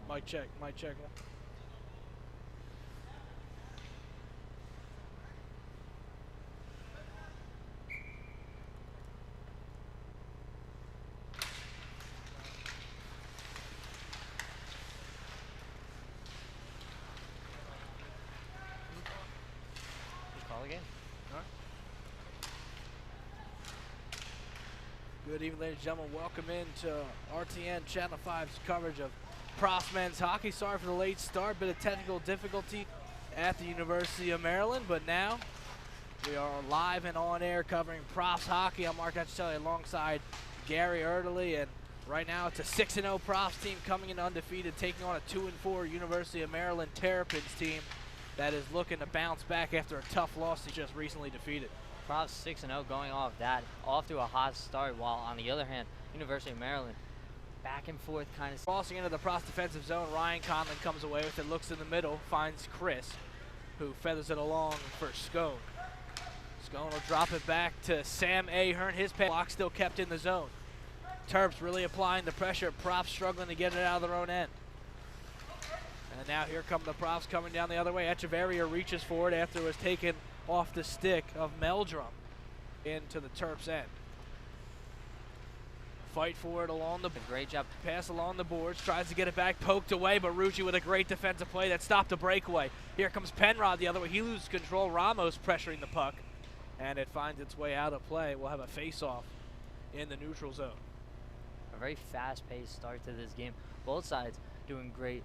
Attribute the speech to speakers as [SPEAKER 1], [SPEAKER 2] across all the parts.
[SPEAKER 1] Mic check, mic check.
[SPEAKER 2] Call again.
[SPEAKER 1] All right. Good evening, ladies and gentlemen. Welcome into RTN Channel 5's coverage of Profs men's hockey. Sorry for the late start, bit of technical difficulty at the University of Maryland, but now we are live and on air covering Profs hockey. I'm Marc Acchitelli alongside Gary Erdelyi, and right now it's a 6-0 Profs team coming in undefeated, taking on a 2-4 University of Maryland Terrapins team that is looking to bounce back after a tough loss they just recently defeated.
[SPEAKER 2] Profs 6-0 going off to a hot start, while on the other hand, University of Maryland back and forth kind of.
[SPEAKER 1] Crossing into the Profs defensive zone, Ryan Conlon comes away with it, looks in the middle, finds Chris, who feathers it along for Scone. Scone will drop it back to Sam Ahern. His block still kept in the zone. Terps really applying the pressure. Profs struggling to get it out of their own end. And now here come the Profs coming down the other way. Acchitelli reaches for it after it was taken off the stick of Meldrum into the Terps' end. Fight for it along the
[SPEAKER 2] great job.
[SPEAKER 1] Pass along the boards, tries to get it back, poked away, but Rucci with a great defensive play that stopped a breakaway. Here comes Penrod the other way. He loses control. Ramos pressuring the puck, and it finds its way out of play. We'll have a face-off in the neutral zone.
[SPEAKER 2] A very fast-paced start to this game. Both sides doing great,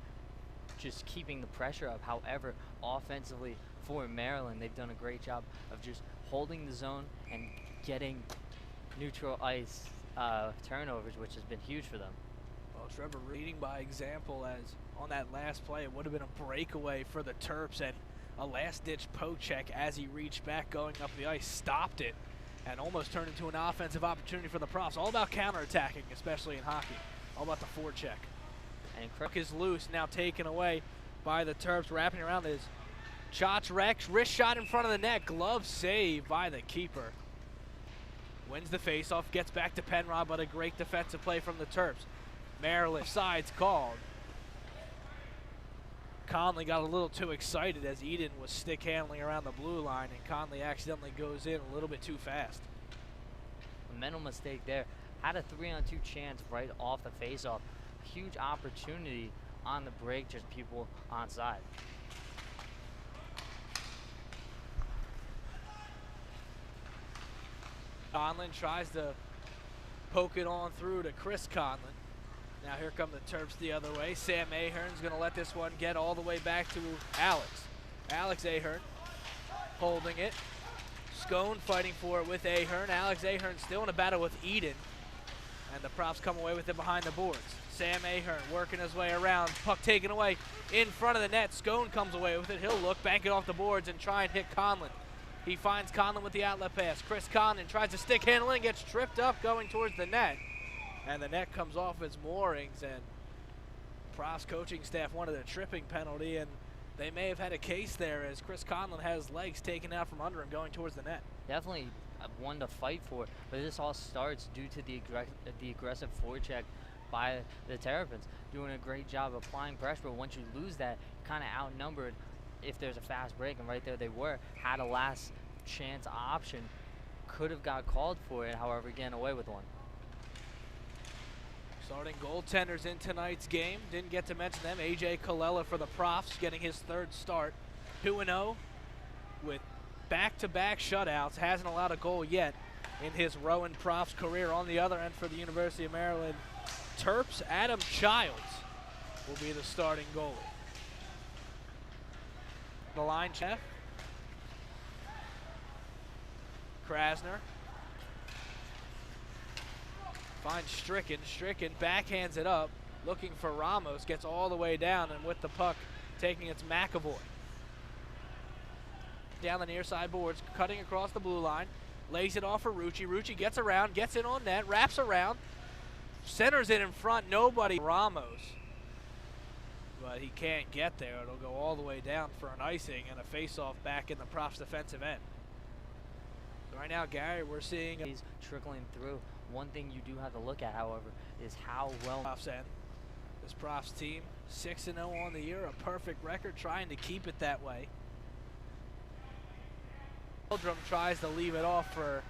[SPEAKER 2] just keeping the pressure up. However, offensively for Maryland, they've done a great job of just holding the zone and getting neutral ice turnovers, which has been huge for them.
[SPEAKER 1] Well, Trevor leading by example, as on that last play, it would have been a breakaway for the Terps, and a last-ditch poke check as he reached back going up the ice, stopped it, and almost turned into an offensive opportunity for the Profs. All about counterattacking, especially in hockey. All about the forecheck. And Crook is loose, now taken away by the Terps, wrapping around his shots. Rex, wrist shot in front of the net, glove save by the keeper. Wins the faceoff, gets back to Penrod, but a great defensive play from the Terps. Maryland sides called. Conley got a little too excited as Eden was stick handling around the blue line, and Conley accidentally goes in a little bit too fast.
[SPEAKER 2] A mental mistake there. Had a 3-on-2 chance right off the faceoff. Huge opportunity on the break, just people on side.
[SPEAKER 1] Conlon tries to poke it on through to Chris Conlon. Now here come the Terps the other way. Sam Ahern's going to let this one get all the way back to Alex. Alex Ahern holding it. Scone fighting for it with Ahern. Alex Ahern still in a battle with Eden. And the Profs come away with it behind the boards. Sam Ahern working his way around. Puck taken away in front of the net. Scone comes away with it. He'll look, bank it off the boards, and try and hit Conlon. He finds Conlon with the outlet pass. Chris Conlon tries to stick handle and gets tripped up going towards the net. And the net comes off its moorings, and Profs coaching staff wanted a tripping penalty, and they may have had a case there as Chris Conlon has legs taken out from under him going towards the net.
[SPEAKER 2] Definitely one to fight for, but this all starts due to the aggressive forecheck by the Terrapins, doing a great job applying pressure. But once you lose that, kind of outnumbered if there's a fast break, and right there they were, had a last chance option, could have got called for it, however getting away with one.
[SPEAKER 1] Starting goaltenders in tonight's game, didn't get to mention them. AJ Colella for the Profs getting his third start, 2-0 with back-to-back shutouts, hasn't allowed a goal yet in his Rowan Profs career. On the other end for the University of Maryland Terps, Adam Childs will be the starting goalie. The line chef, Krasner finds Stricken. Stricken backhands it up, looking for Ramos, gets all the way down, and with the puck taking its McAvoy. Down the near side boards, cutting across the blue line, lays it off for Rucci. Rucci gets around, gets in on net, wraps around, centers it in front, nobody. Ramos, but he can't get there. It'll go all the way down for an icing and a face-off back in the Profs defensive end. So right now, Gary, we're seeing
[SPEAKER 2] he's trickling through. One thing you do have to look at, however, is how well
[SPEAKER 1] Profs end. This Profs team, 6-0 on the year, a perfect record, trying to keep it that way. Meldrum tries to leave it off for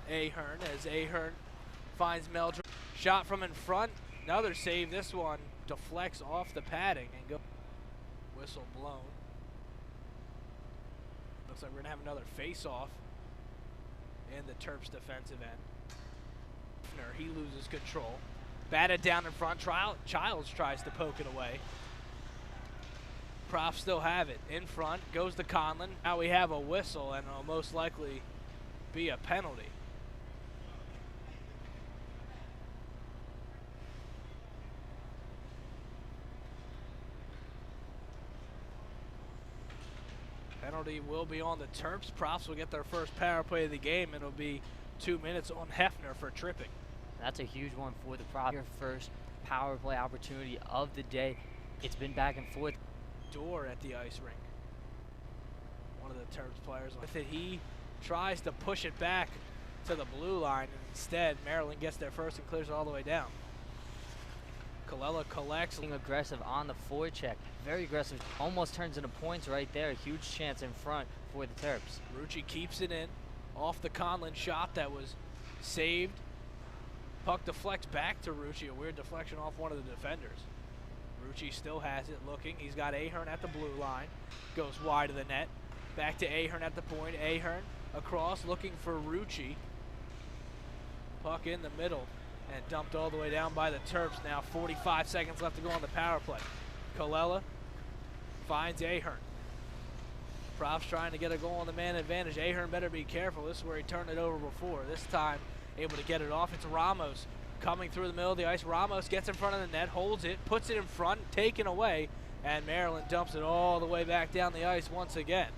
[SPEAKER 1] Ahern as Ahern finds Meldrum. Shot from in front, another save. This one deflects off the padding and goes. Whistle blown. Looks like we're gonna have another face-off in the Terps defensive end. He loses control. Batted down in front. Childs tries to poke it away. Profs still have it in front. Goes to Conlon. Now we have a whistle, and it'll most likely be a penalty. Penalty will be on the Terps. Profs will get their first power play of the game. It'll be 2 minutes on Hefner for tripping.
[SPEAKER 2] That's a huge one for the Profs. Your first power play opportunity of the day. It's been back and forth.
[SPEAKER 1] Door at the ice rink. One of the Terps players with it. He tries to push it back to the blue line, and instead Maryland gets there first and clears it all the way down. Colella collects.
[SPEAKER 2] Being aggressive on the forecheck. Very aggressive. Almost turns into points right there. A huge chance in front for the Terps.
[SPEAKER 1] Rucci keeps it in. Off the Conlon shot that was saved. Puck deflects back to Rucci. A weird deflection off one of the defenders. Rucci still has it, looking. He's got Ahern at the blue line. Goes wide of the net. Back to Ahern at the point. Ahern across, looking for Rucci. Puck in the middle and dumped all the way down by the Terps. Now 45 seconds left to go on the power play. Colella finds Ahern. Profs trying to get a goal on the man advantage. Ahern better be careful. This is where he turned it over before. This time able to get it off. It's Ramos coming through the middle of the ice. Ramos gets in front of the net, holds it, puts it in front, taken away, and Maryland dumps it all the way back down the ice once again.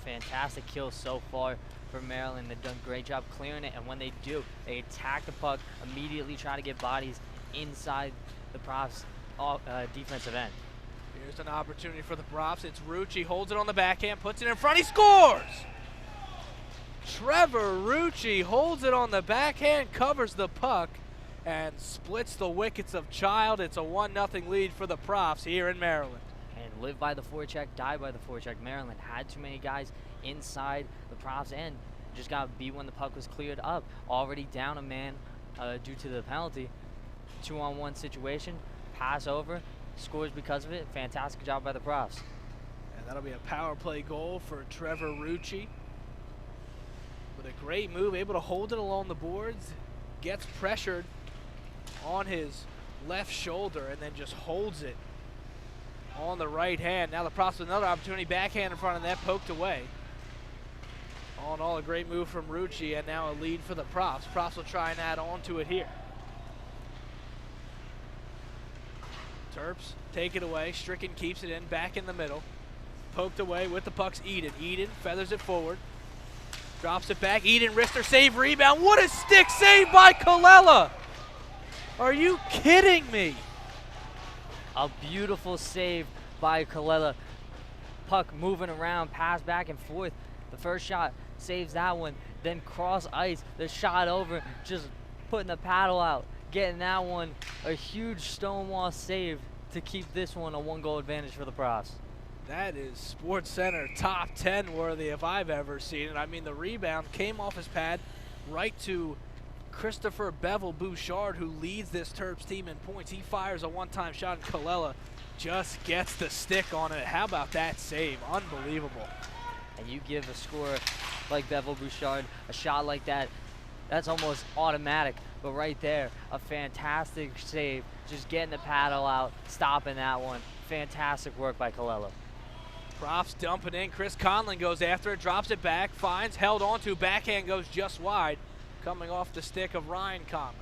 [SPEAKER 2] Fantastic kill so far for Maryland. They've done a great job clearing it, and when they do, they attack the puck, immediately try to get bodies inside the Profs' defensive end.
[SPEAKER 1] Here's an opportunity for the Profs. It's Rucci, holds it on the backhand, puts it in front, he scores! Trevor Rucci holds it on the backhand, covers the puck, and splits the wickets of Child. It's a 1-0 lead for the Profs here in Maryland.
[SPEAKER 2] And live by the forecheck, die by the forecheck. Maryland had too many guys inside the Profs' end. Just got beat when the puck was cleared up. Already down a man due to the penalty. 2-on-1 situation, pass over, scores because of it. Fantastic job by the Profs.
[SPEAKER 1] And that'll be a power play goal for Trevor Rucci. With a great move, able to hold it along the boards, gets pressured on his left shoulder, and then just holds it on the right hand. Now the Profs with another opportunity, backhand in front of that, poked away. All in all, a great move from Rucci, and now a lead for the Profs. Profs will try and add on to it here. Terps take it away. Stricken keeps it in, back in the middle. Poked away with the puck's Eden. Eden feathers it forward. Drops it back. Eden wrister save, rebound. What a stick save by Colella! Are you kidding me?
[SPEAKER 2] A beautiful save by Colella. Puck moving around, pass back and forth. The first shot saves that one. Then cross ice, the shot over, just putting the paddle out. Getting that one, a huge stonewall save to keep this one a 1-goal advantage for the Profs.
[SPEAKER 1] That is Sports Center top 10 worthy if I've ever seen it. I mean, the rebound came off his pad right to Christopher Bevel Bouchard, who leads this Terps team in points. He fires a one-time shot, and Colella just gets the stick on it. How about that save? Unbelievable.
[SPEAKER 2] And you give a scorer like Bevel Bouchard a shot like that, that's almost automatic. But right there, a fantastic save, just getting the paddle out, stopping that one. Fantastic work by Colella.
[SPEAKER 1] Profs dump it in. Chris Conlon goes after it, drops it back, finds, held onto, backhand goes just wide, coming off the stick of Ryan Conlon.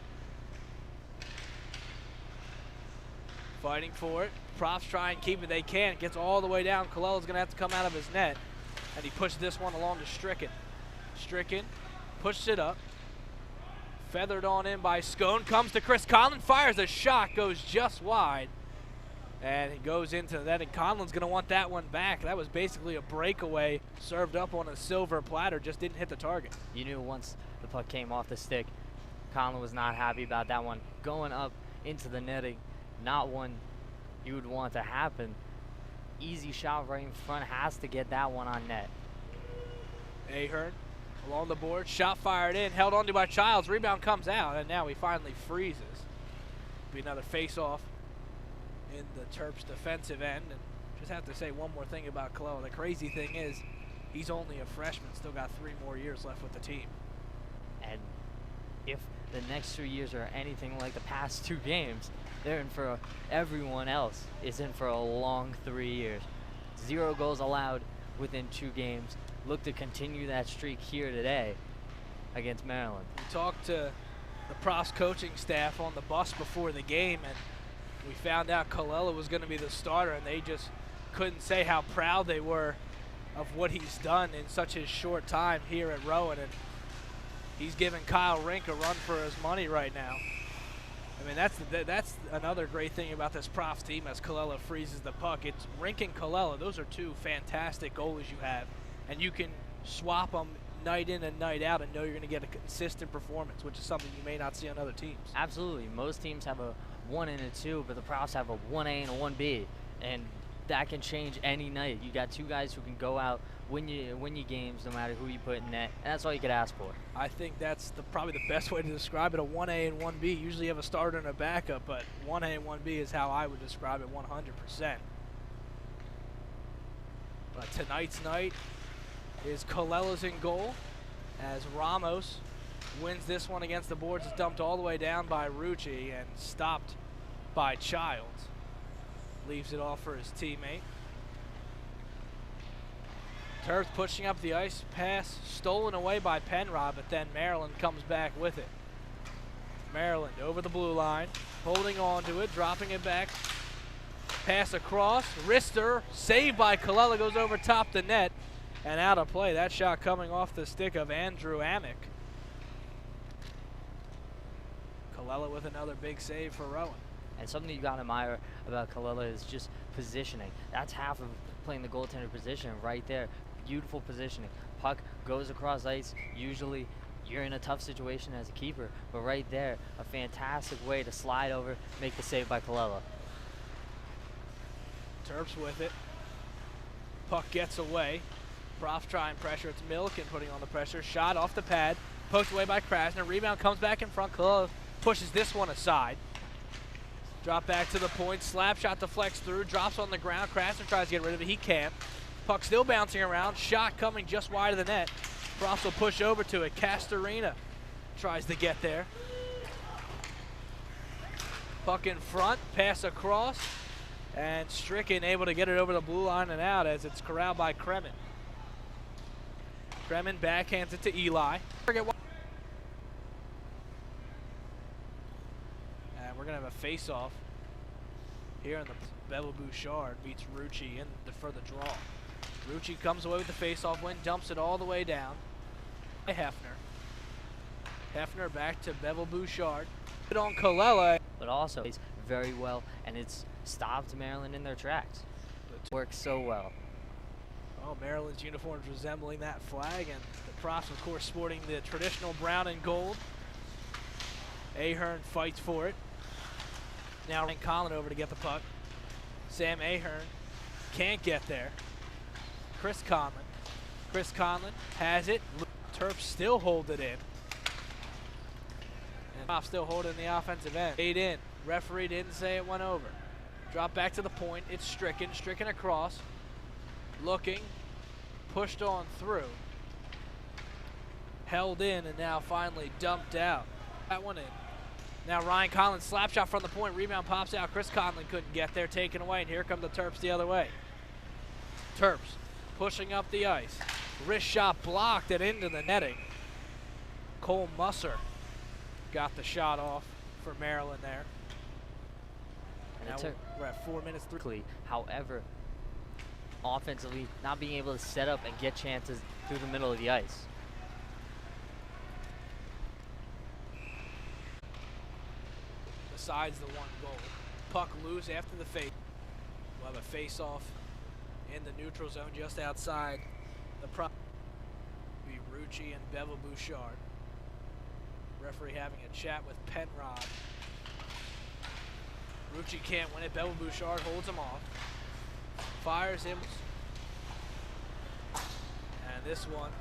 [SPEAKER 1] Fighting for it. Profs try and keep it. They can't. Gets all the way down. Colella's going to have to come out of his net, and he pushes this one along to Stricken. Stricken pushes it up. Feathered on in by Scone. Comes to Chris Conlon. Fires a shot. Goes just wide. And it goes into that, and Conlon's going to want that one back. That was basically a breakaway served up on a silver platter, just didn't hit the target.
[SPEAKER 2] You knew once the puck came off the stick, Conlon was not happy about that one. Going up into the netting, not one you would want to happen. Easy shot right in front, has to get that one on net.
[SPEAKER 1] Ahern along the board, shot fired in, held onto by Childs, rebound comes out, and now he finally freezes. Be another face-off in the Terps' defensive end. And just have to say one more thing about Colella. The crazy thing is, he's only a freshman, still got 3 more years left with the team.
[SPEAKER 2] And if the next 3 years are anything like the past 2 games, they're in for everyone else is in for a long 3 years. 0 goals allowed within 2 games. Look to continue that streak here today against Maryland.
[SPEAKER 1] We talked to the Profs coaching staff on the bus before the game, and we found out Colella was going to be the starter, and they just couldn't say how proud they were of what he's done in such a short time here at Rowan. And he's giving Kyle Rink a run for his money right now. I mean, that's another great thing about this Profs team as Colella freezes the puck. It's Rink and Colella. Those are 2 fantastic goalies you have, and you can swap them night in and night out and know you're going to get a consistent performance, which is something you may not see on other teams.
[SPEAKER 2] Absolutely. Most teams have a 1 and a 2, but the Profs have a 1A and a 1B, and that can change any night. You got 2 guys who can go out, win you games no matter who you put in net, and that's all you could ask for.
[SPEAKER 1] I think that's probably the best way to describe it, a 1A and 1B. Usually you have a starter and a backup, but 1A and 1B is how I would describe it 100%. But tonight's night is Colella's in goal as Ramos wins this one against the boards. It's dumped all the way down by Rucci and stopped by Childs. Leaves it off for his teammate. Terps pushing up the ice, pass stolen away by Penrod, but then Maryland comes back with it. Maryland over the blue line, holding on to it, dropping it back. Pass across, wrister, saved by Colella, goes over top the net and out of play. That shot coming off the stick of Andrew Amick. Colella with another big save for Rowan.
[SPEAKER 2] And something you got to admire about Colella is just positioning. That's half of playing the goaltender position right there. Beautiful positioning. Puck goes across ice. Usually you're in a tough situation as a keeper, but right there, a fantastic way to slide over, make the save by Colella.
[SPEAKER 1] Terps with it. Puck gets away. Profs try and pressure. It's Milliken putting on the pressure. Shot off the pad. Poked away by Krasner. Rebound comes back in front. Colella pushes this one aside. Drop back to the point. Slap shot deflects through. Drops on the ground. Krasner tries to get rid of it. He can't. Puck still bouncing around. Shot coming just wide of the net. Profs will push over to it. Castorina tries to get there. Puck in front. Pass across. And Stricken able to get it over the blue line and out as it's corralled by Kremen. Kremen backhands it to Eli. And we're going to have a face-off here in the Bevel Bouchard beats Rucci for the draw. Rucci comes away with the face-off win, dumps it all the way down. Hefner. Hefner back to Bevel Bouchard. Put on Colella.
[SPEAKER 2] But also plays very well, and it's stopped Maryland in their tracks. It works so well.
[SPEAKER 1] Oh, Maryland's uniforms resembling that flag, and the Profs, of course, sporting the traditional brown and gold. Ahern fights for it. Now Ryan Conlon over to get the puck. Sam Ahern can't get there. Chris Conlon has it. Terps still hold it in. And Profs still holding the offensive end. 8 in. Referee didn't say it went over. Drop back to the point. It's Stricken. Stricken across. Looking. Pushed on through. Held in and now finally dumped out. That one in. Now Ryan Conlon slap shot from the point. Rebound pops out. Chris Conlon couldn't get there. Taken away. And here come the Terps the other way. Terps pushing up the ice. Wrist shot blocked and into the netting. Cole Musser got the shot off for Maryland there. Now we're at 4 minutes through.
[SPEAKER 2] However, offensively, not being able to set up and get chances through the middle of the ice.
[SPEAKER 1] Besides the 1 goal. Puck loose after the face. We'll have a face-off in the neutral zone just outside the prop. Be Rucci and Bevel Bouchard. Referee having a chat with Penrod. Rucci can't win it. Bevel Bouchard holds him off. Fires him. And this one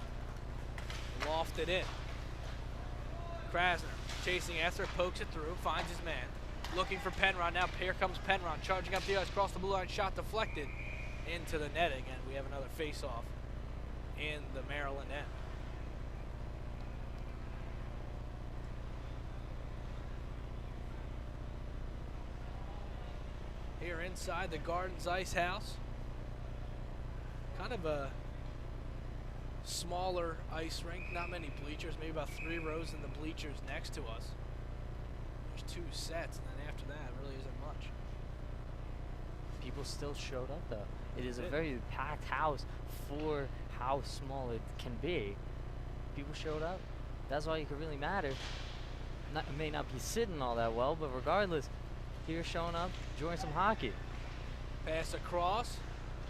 [SPEAKER 1] lofted in. Krasner chasing after, pokes it through, finds his man. Looking for Penrod. Now here comes Penrod, charging up the ice, across the blue line, shot deflected into the netting, and we have another face-off in the Maryland end. Here inside the Gardens Ice House, kind of a smaller ice rink, not many bleachers, maybe about 3 rows in the bleachers next to us. There's 2 sets, and then after that, it really isn't much.
[SPEAKER 2] People still showed up though. It is a very packed house for how small it can be. People showed up. That's all you could really matter. It may not be sitting all that well, but regardless, here showing up, enjoying some hockey.
[SPEAKER 1] Pass across,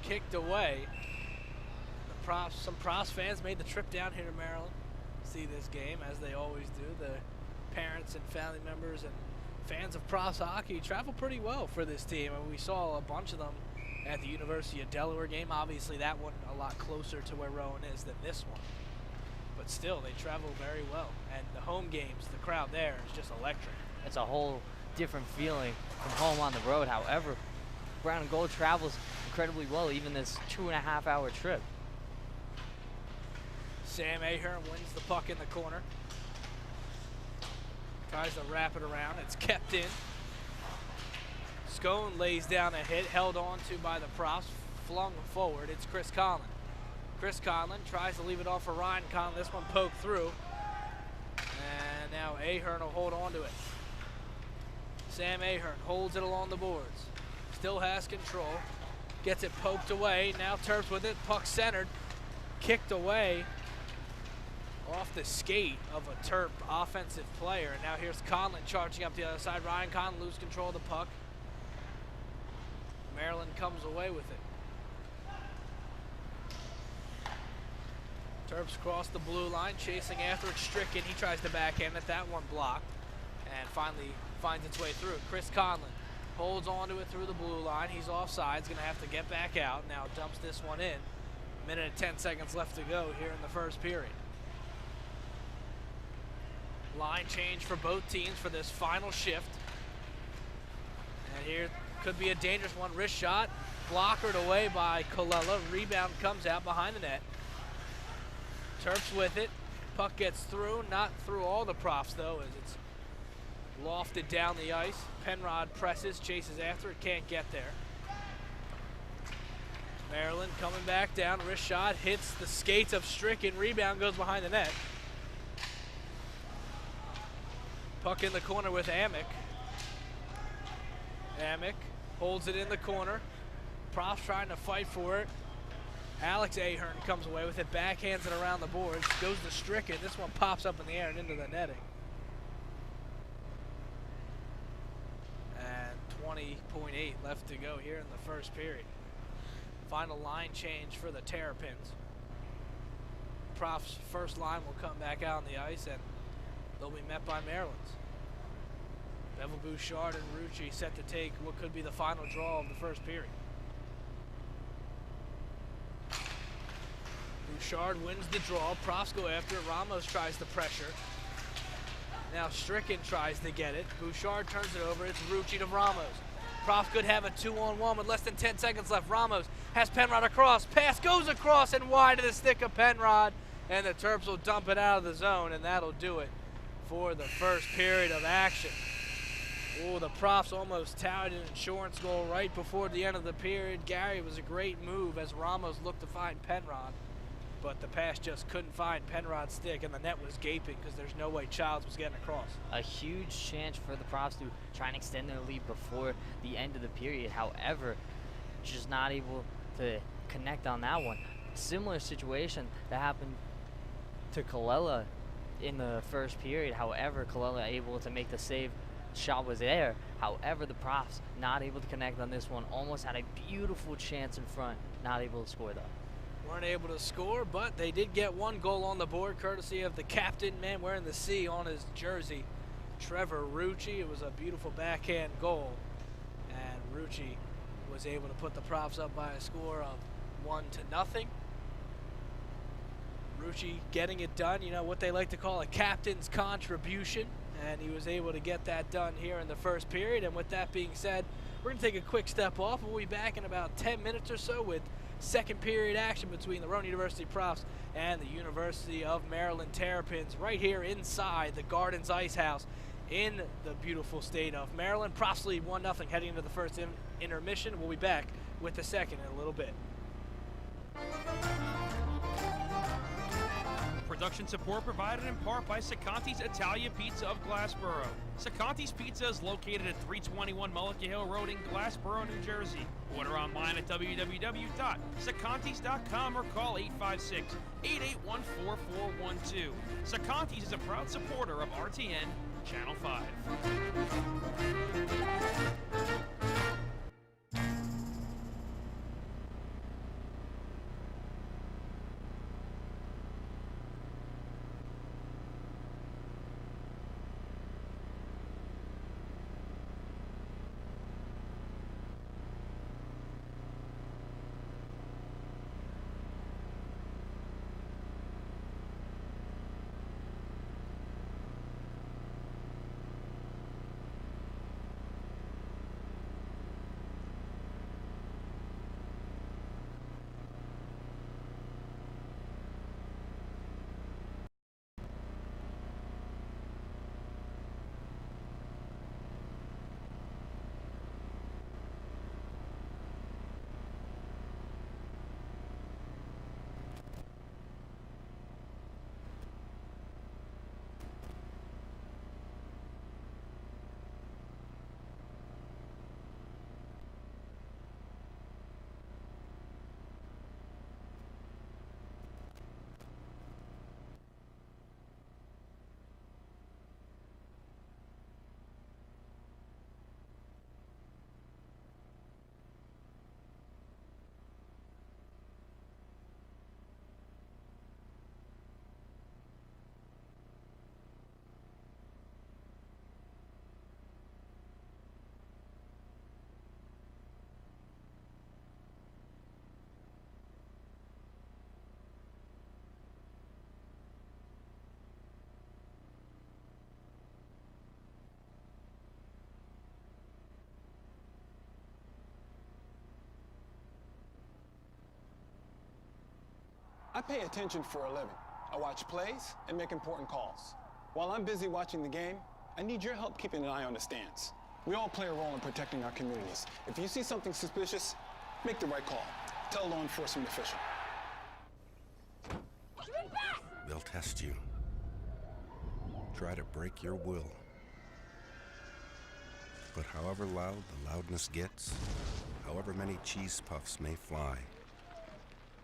[SPEAKER 1] kicked away. Some Profs fans made the trip down here to Maryland to see this game, as they always do. The parents and family members and fans of Profs hockey travel pretty well for this team, and we saw a bunch of them at the University of Delaware game. Obviously, that one a lot closer to where Rowan is than this one, but still, they travel very well. And the home games, the crowd there is just electric.
[SPEAKER 2] It's a whole different feeling from home on the road. However, Brown and Gold travels incredibly well, even this 2.5-hour trip.
[SPEAKER 1] Sam Ahern wins the puck in the corner. Tries to wrap it around. It's kept in. Scone lays down a hit, held on to by the Profs, flung forward. It's Chris Conlon. Chris Conlon tries to leave it off for Ryan Conlon. This one poked through. And now Ahern will hold on to it. Sam Ahern holds it along the boards. Still has control. Gets it poked away. Now Terps with it. Puck centered. Kicked away off the skate of a Terp offensive player. And now here's Conlon charging up the other side. Ryan Conlon loses control of the puck. Maryland comes away with it. Terps cross the blue line, chasing after it. Stricken, he tries to backhand it. That one blocked. And finally finds its way through. Chris Conlon holds onto it through the blue line. He's offside. He's going to have to get back out. Now dumps this one in. Minute and 10 seconds left to go here in the first period. Line change for both teams for this final shift. And here could be a dangerous one. Wrist shot. Blockered away by Colella. Rebound comes out behind the net. Terps with it. Puck gets through. Not through all the Profs, though, as it's lofted down the ice. Penrod presses, chases after it. Can't get there. Maryland coming back down. Wrist shot. Hits the skates of Stricken. Rebound goes behind the net. Puck in the corner with Amick. Amick holds it in the corner. Profs trying to fight for it. Alex Ahern comes away with it, backhands it around the boards, goes to Stricken. This one pops up in the air and into the netting. And 20.8 left to go here in the first period. Final line change for the Terrapins. Profs' first line will come back out on the ice, and they'll be met by Maryland's. Bevel Bouchard and Rucci set to take what could be the final draw of the first period. Bouchard wins the draw. Profs go after it. Ramos tries the pressure. Now Stricken tries to get it. Bouchard turns it over. It's Rucci to Ramos. Profs could have a 2-on-1 with less than 10 seconds left. Ramos has Penrod across. Pass goes across and wide to the stick of Penrod. And the Terps will dump it out of the zone, and that'll do it for the first period of action. Oh, the Profs almost touted an insurance goal right before the end of the period. Gary, was a great move as Ramos looked to find Penrod, but the pass just couldn't find Penrod's stick, and the net was gaping because there's no way Childs was getting across.
[SPEAKER 2] A huge chance for the Profs to try and extend their lead before the end of the period. However, just not able to connect on that one. Similar situation that happened to Colella in the first period. However, Colella able to make the save. Shot was there. However, the Profs not able to connect on this one. Almost had a beautiful chance in front. Not able to score though.
[SPEAKER 1] weren't able to score, but they did get one goal on the board, courtesy of the captain, man wearing the C on his jersey, Trevor Rucci. It was a beautiful backhand goal, and Rucci was able to put the Profs up by a score of 1-0. Rucci getting it done, you know, what they like to call a captain's contribution, and he was able to get that done here in the first period. And with that being said, we're going to take a quick step off. We'll be back in about 10 minutes or so with second period action between the Rowan University Profs and the University of Maryland Terrapins right here inside the Gardens Ice House in the beautiful state of Maryland. Profs lead 1-0 heading into the first intermission. We'll be back with the second in a little bit.
[SPEAKER 3] Production support provided in part by Sacanti's Italia Pizza of Glassboro. Sacanti's Pizza is located at 321 Mullica Hill Road in Glassboro, New Jersey. Order online at www.sacantis.com or call 856-881-4412. Sacanti's is a proud supporter of RTN Channel 5.
[SPEAKER 4] I pay attention for a living. I watch plays and make important calls. While I'm busy watching the game, I need your help keeping an eye on the stands. We all play a role in protecting our communities. If you see something suspicious, make the right call. Tell a law enforcement official.
[SPEAKER 5] They'll test you. Try to break your will. But however loud the loudness gets, however many cheese puffs may fly,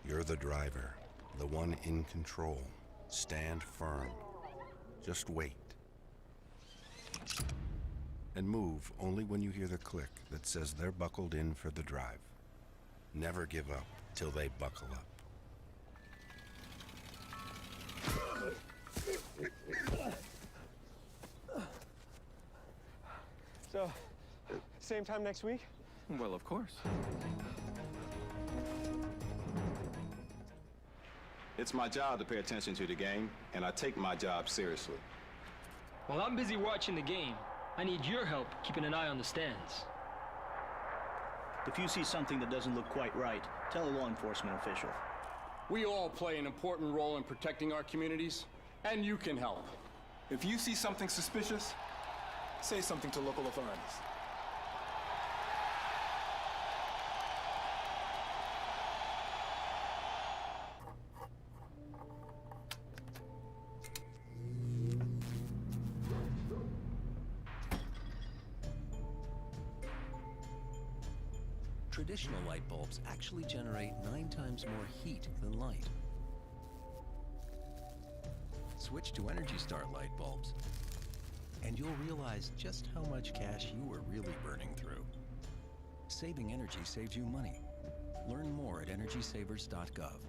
[SPEAKER 5] you're the driver, the one in control. Stand firm. Just wait. And move only when you hear the click that says they're buckled in for the drive. Never give up till they buckle up.
[SPEAKER 4] So, same time next week?
[SPEAKER 6] Well, of course.
[SPEAKER 7] It's my job to pay attention to the game, and I take my job seriously.
[SPEAKER 8] While I'm busy watching the game, I need your help keeping an eye on the stands.
[SPEAKER 9] If you see something that doesn't look quite right, tell a law enforcement official.
[SPEAKER 10] We all play an important role in protecting our communities, and you can help.
[SPEAKER 4] If you see something suspicious, say something to local authorities.
[SPEAKER 11] Traditional light bulbs actually generate 9 times more heat than light. Switch to Energy Star light bulbs, and you'll realize just how much cash you were really burning through. Saving energy saves you money. Learn more at energysavers.gov.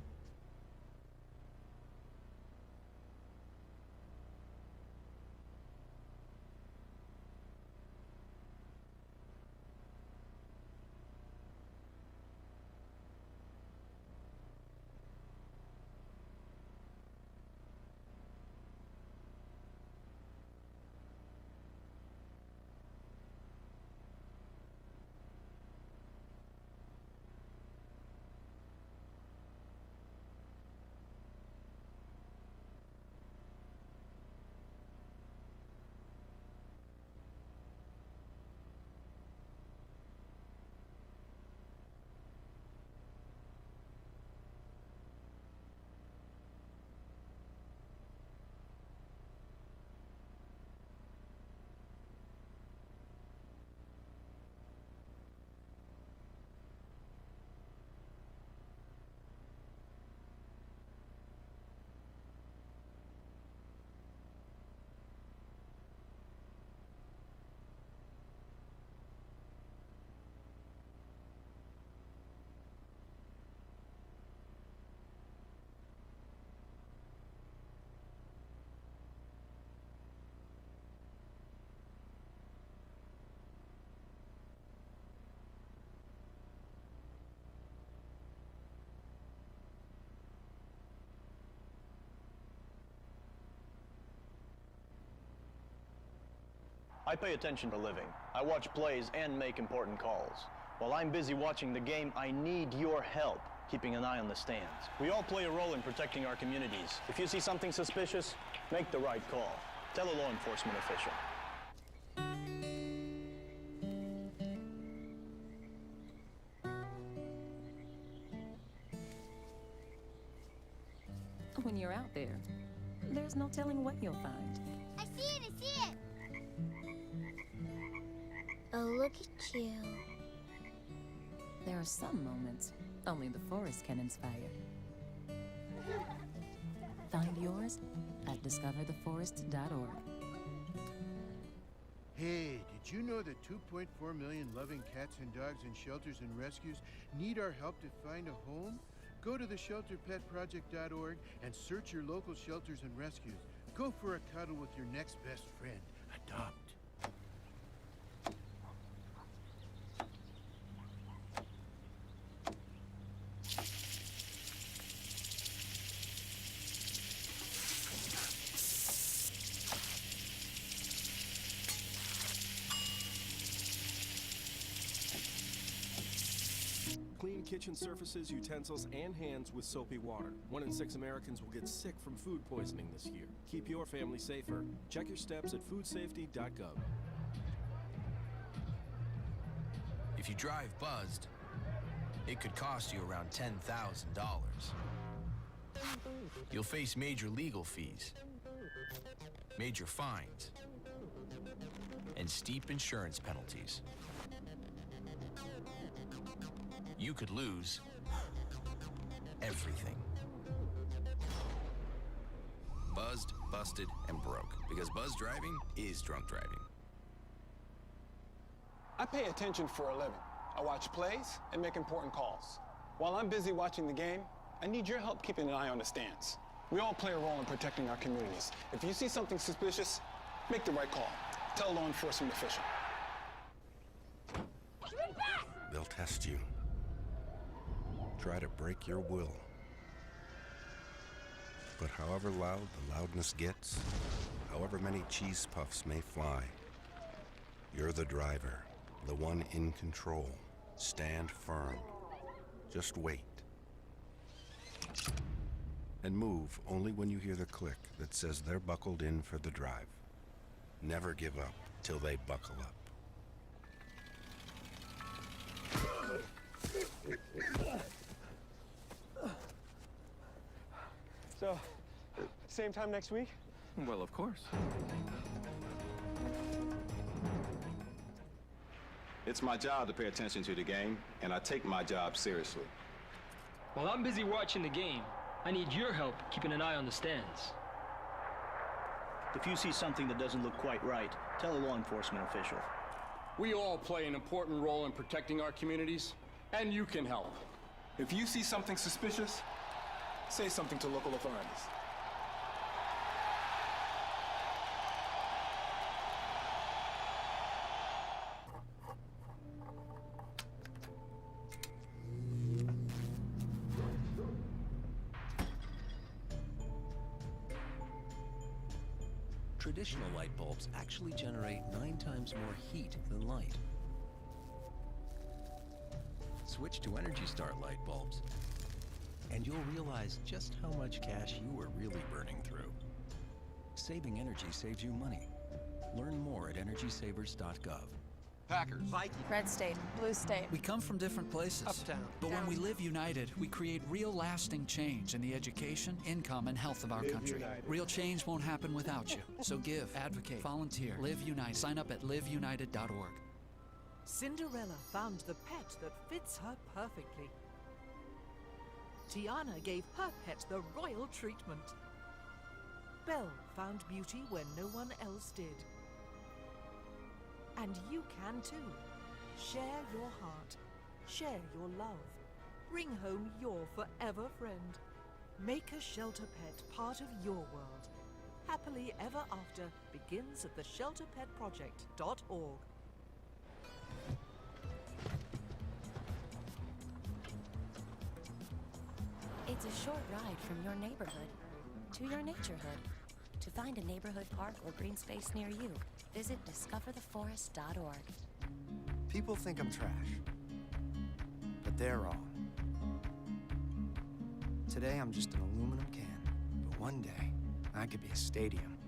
[SPEAKER 9] I pay attention to living. I watch plays and make important calls. While I'm busy watching the game, I need your help keeping an eye on the stands. We all play a role in protecting our communities. If you see something suspicious, make the right call. Tell a law enforcement official.
[SPEAKER 6] When you're out there, there's no telling what you'll find.
[SPEAKER 12] I see it, I see it! Oh, look at you.
[SPEAKER 6] There are some moments only the forest can inspire. Find yours at discovertheforest.org.
[SPEAKER 13] Hey, did you know that 2.4 million loving cats and dogs in shelters and rescues need our help to find a home? Go to theshelterpetproject.org and search your local shelters and rescues. Go for a cuddle with your next best friend. Adopt.
[SPEAKER 14] Clean kitchen surfaces, utensils, and hands with soapy water. 1 in 6 Americans will get sick from food poisoning this year. Keep your family safer. Check your steps at foodsafety.gov.
[SPEAKER 15] If you drive buzzed, it could cost you around $10,000. You'll face major legal fees, major fines, and steep insurance penalties. You could lose everything. Buzzed, busted, and broke. Because buzz driving is drunk driving.
[SPEAKER 4] I pay attention for a living. I watch plays and make important calls. While I'm busy watching the game, I need your help keeping an eye on the stands. We all play a role in protecting our communities. If you see something suspicious, make the right call. Tell a law enforcement official.
[SPEAKER 5] They'll test you. Try to break your will. But however loud the loudness gets, however many cheese puffs may fly, you're the driver, the one in control. Stand firm. Just wait. And move only when you hear the click that says they're buckled in for the drive. Never give up till they buckle up.
[SPEAKER 16] So, same time next week?
[SPEAKER 7] Well, of course. It's my job to pay attention to the game, and I take my job seriously.
[SPEAKER 8] While I'm busy watching the game, I need your help keeping an eye on the stands.
[SPEAKER 9] If you see something that doesn't look quite right, tell a law enforcement official.
[SPEAKER 10] We all play an important role in protecting our communities, and you can help.
[SPEAKER 4] If you see something suspicious, say something to local authorities.
[SPEAKER 11] Traditional light bulbs actually generate 9 times more heat than light. Switch to Energy Star light bulbs, and you'll realize just how much cash you are really burning through. Saving energy saves you money. Learn more at energysavers.gov.
[SPEAKER 17] Packers.
[SPEAKER 18] Vikings. Red State. Blue State.
[SPEAKER 17] We come from different places.
[SPEAKER 18] Uptown.
[SPEAKER 17] But when we live united, we create real lasting change in the education, income, and health of our country. Real change won't happen without you. So give, advocate, volunteer, live united. Sign up at liveunited.org.
[SPEAKER 19] Cinderella found the pet that fits her perfectly. Tiana gave her pet the royal treatment. Belle found beauty where no one else did. And you can too. Share your heart. Share your love. Bring home your forever friend. Make a shelter pet part of your world. Happily Ever After begins at theshelterpetproject.org.
[SPEAKER 6] It's a short ride from your neighborhood to your naturehood. To find a neighborhood park or green space near you,
[SPEAKER 20] Visit discovertheforest.org.
[SPEAKER 21] People think I'm trash, but they're wrong. Today, I'm just an aluminum can, but one day, I could be a stadium.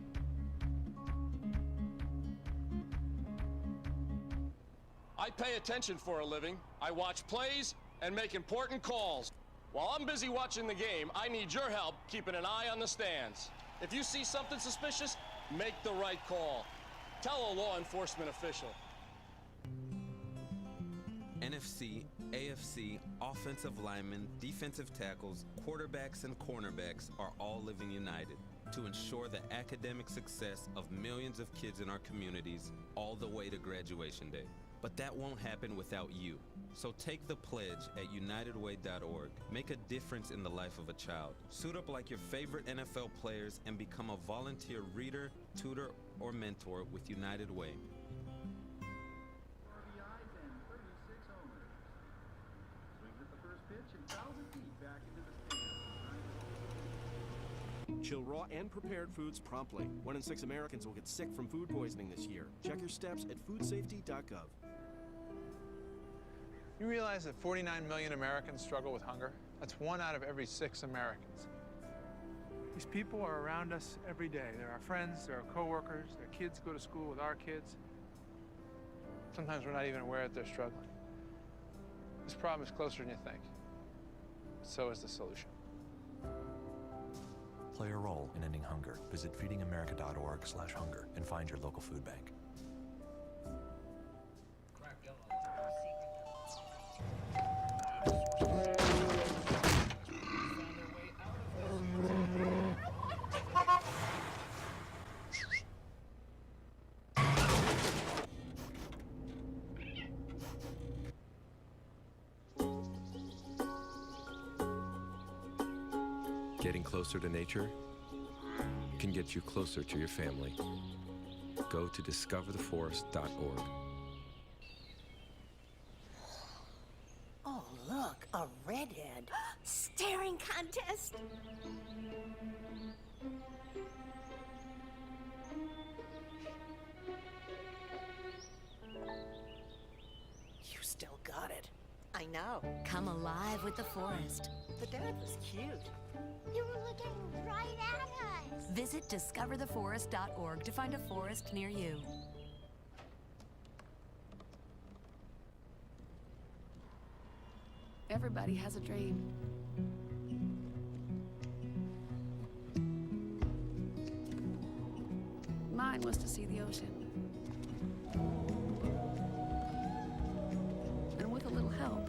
[SPEAKER 10] I pay attention for a living. I watch plays and make important calls. While I'm busy watching the game, I need your help keeping an eye on the stands. If you see something suspicious, make the right call. Tell a law enforcement official.
[SPEAKER 22] NFC, AFC, offensive linemen, defensive tackles, quarterbacks, and cornerbacks are all living united to ensure the academic success of millions of kids in our communities all the way to graduation day. But that won't happen without you. So take the pledge at unitedway.org. Make a difference in the life of a child. Suit up like your favorite NFL players and become a volunteer reader, tutor, or mentor with United Way.
[SPEAKER 14] Chill raw and prepared foods promptly. 1 in 6 Americans will get sick from food poisoning this year. Check your steps at foodsafety.gov.
[SPEAKER 23] You realize that 49 million Americans struggle with hunger? That's 1 out of every 6 Americans. These people are around us every day. They're our friends, they're our coworkers, their kids go to school with our kids. Sometimes we're not even aware that they're struggling. This problem is closer than you think. So is the solution.
[SPEAKER 24] Play a role in ending hunger. Visit feedingamerica.org/hunger and find your local food bank.
[SPEAKER 25] Getting closer to nature can get you closer to your family. Go to discovertheforest.org.
[SPEAKER 26] Oh, look, a redhead. Staring contest. You still got it.
[SPEAKER 20] I know. Come alive with the forest.
[SPEAKER 26] The dad was cute.
[SPEAKER 12] You were looking right at us.
[SPEAKER 20] Visit discovertheforest.org to find a forest near you.
[SPEAKER 6] Everybody has a dream. Mine was to see the ocean. And with a little help,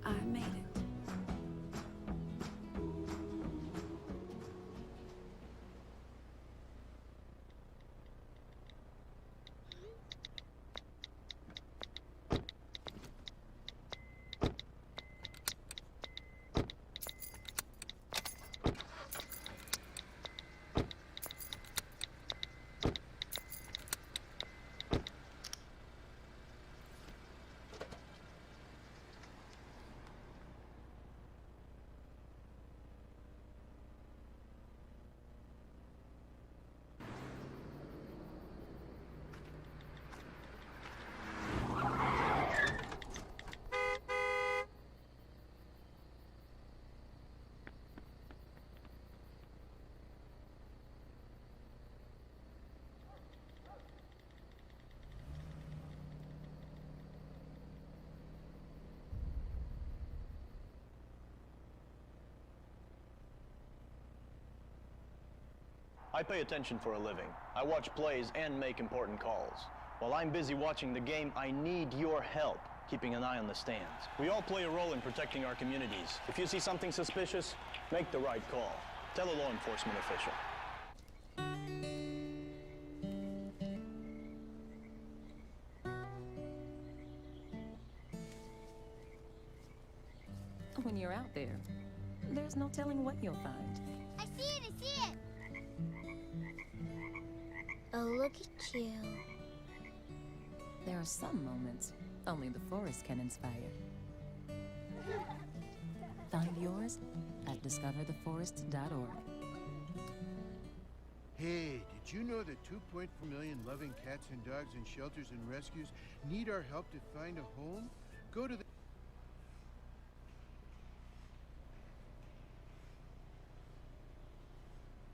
[SPEAKER 6] I made it.
[SPEAKER 9] I pay attention for a living. I watch plays and make important calls. While I'm busy watching the game, I need your help keeping an eye on the stands. We all play a role in protecting our communities. If you see something suspicious, make the right call. Tell a law enforcement official.
[SPEAKER 6] When you're out there, there's no telling what you'll find.
[SPEAKER 12] I see it, I see it. Oh, look at you.
[SPEAKER 6] There are some moments only the forest can inspire. Find yours at discovertheforest.org.
[SPEAKER 1] Hey, did you know that 2.4 million loving cats and dogs in shelters and rescues need our help to find a home? Go to the...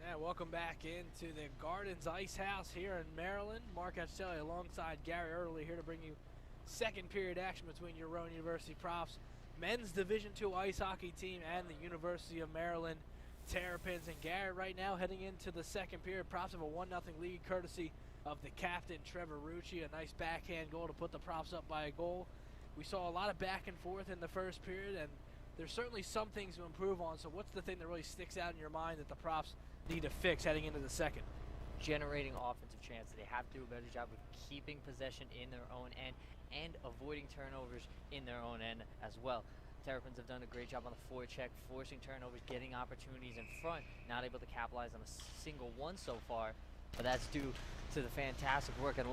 [SPEAKER 2] Yeah, welcome back into the Gardens Ice House here in Maryland. Marc Acchitelli alongside Gary Erdelyi here to bring you second period action between your Rowan University Profs men's Division II ice hockey team and the University of Maryland Terrapins. And Gary, right now heading into the second period, Profs have a 1-0 lead courtesy of the captain, Trevor Rucci. A nice backhand goal to put the Profs up by a goal. We saw a lot of back and forth in the first period, and there's certainly some things to improve on. So what's the thing that really sticks out in your mind that the Profs need to fix heading into the second?
[SPEAKER 3] Generating offensive chances. They have to do a better job of keeping possession in their own end and avoiding turnovers in their own end as well. Terrapins have done a great job on the forecheck, forcing turnovers, getting opportunities in front, not able to capitalize on a single one so far, but that's due to the fantastic work in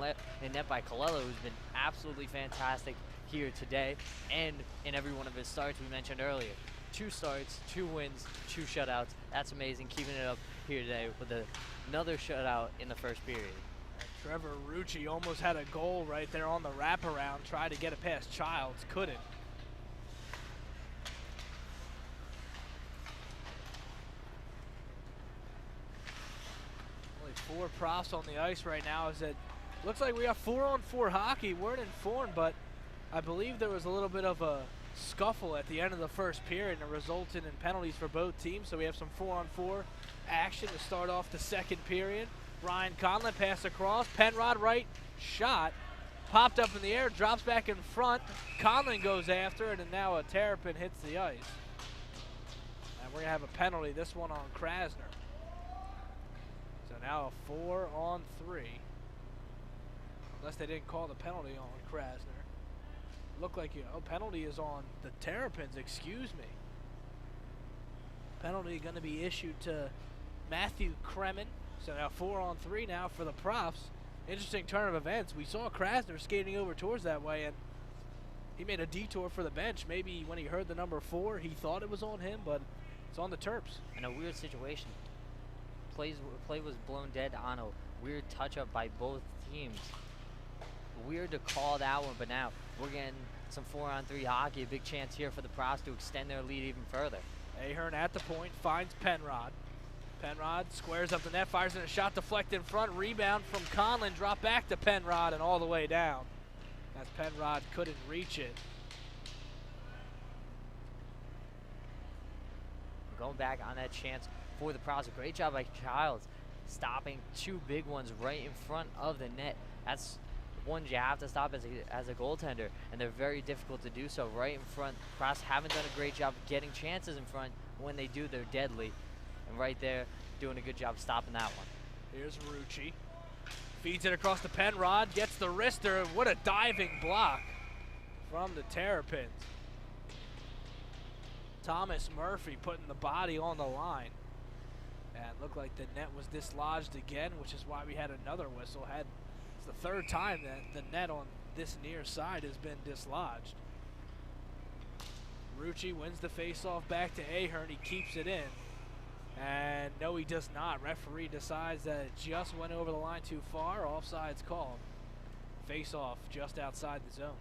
[SPEAKER 3] net by Colello, who's been absolutely fantastic here today and in every one of his starts we mentioned earlier. 2 starts, 2 wins, 2 shutouts. That's amazing, keeping it up here today with another shutout in the first period.
[SPEAKER 2] Trevor Rucci almost had a goal right there on the wraparound, tried to get it past Childs, couldn't. Only 4 Profs on the ice right now. As it looks like we got 4-on-4 hockey. Weren't informed, but I believe there was a little bit of a scuffle at the end of the first period, and it resulted in penalties for both teams. So we have some 4-on-4 action to start off the second period. Ryan Conlon pass across, Penrod right shot, popped up in the air, drops back in front. Conlon goes after it, and now a Terrapin hits the ice. And we're gonna have a penalty, this one on Krasner. So now a 4-on-3. Unless they didn't call the penalty on Krasner. Looked like, penalty is on the Terrapins, excuse me. Penalty gonna be issued to Matthew Kremen. So now 4-on-3 now for the Profs. Interesting turn of events. We saw Krasner skating over towards that way, and he made a detour for the bench. Maybe when he heard the number 4, he thought it was on him, but it's on the Terps.
[SPEAKER 3] In a weird situation. Play was blown dead on a weird touch-up by both teams. Weird to call that one, but now we're getting some 4-on-3 hockey. A big chance here for the Profs to extend their lead even further.
[SPEAKER 2] Ahern at the point, finds Penrod. Penrod squares up the net, fires in a shot, deflect in front, rebound from Conlon, drop back to Penrod and all the way down. As Penrod couldn't reach it.
[SPEAKER 3] Going back on that chance for the Profs. A great job by Childs, stopping 2 big ones right in front of the net. That's ones you have to stop as a goaltender, and they're very difficult to do so right in front. Profs haven't done a great job of getting chances in front. When they do, they're deadly. And right there, doing a good job stopping that one.
[SPEAKER 2] Here's Rucci. Feeds it across to Penrod, gets the wrister. What a diving block from the Terrapins. Thomas Murphy putting the body on the line. And it looked like the net was dislodged again, which is why we had another whistle. It's the 3rd time that the net on this near side has been dislodged. Rucci wins the face-off back to Ahern. He keeps it in. And no, he does not. Referee decides that it just went over the line too far. Offside's called. Face-off just outside the zone.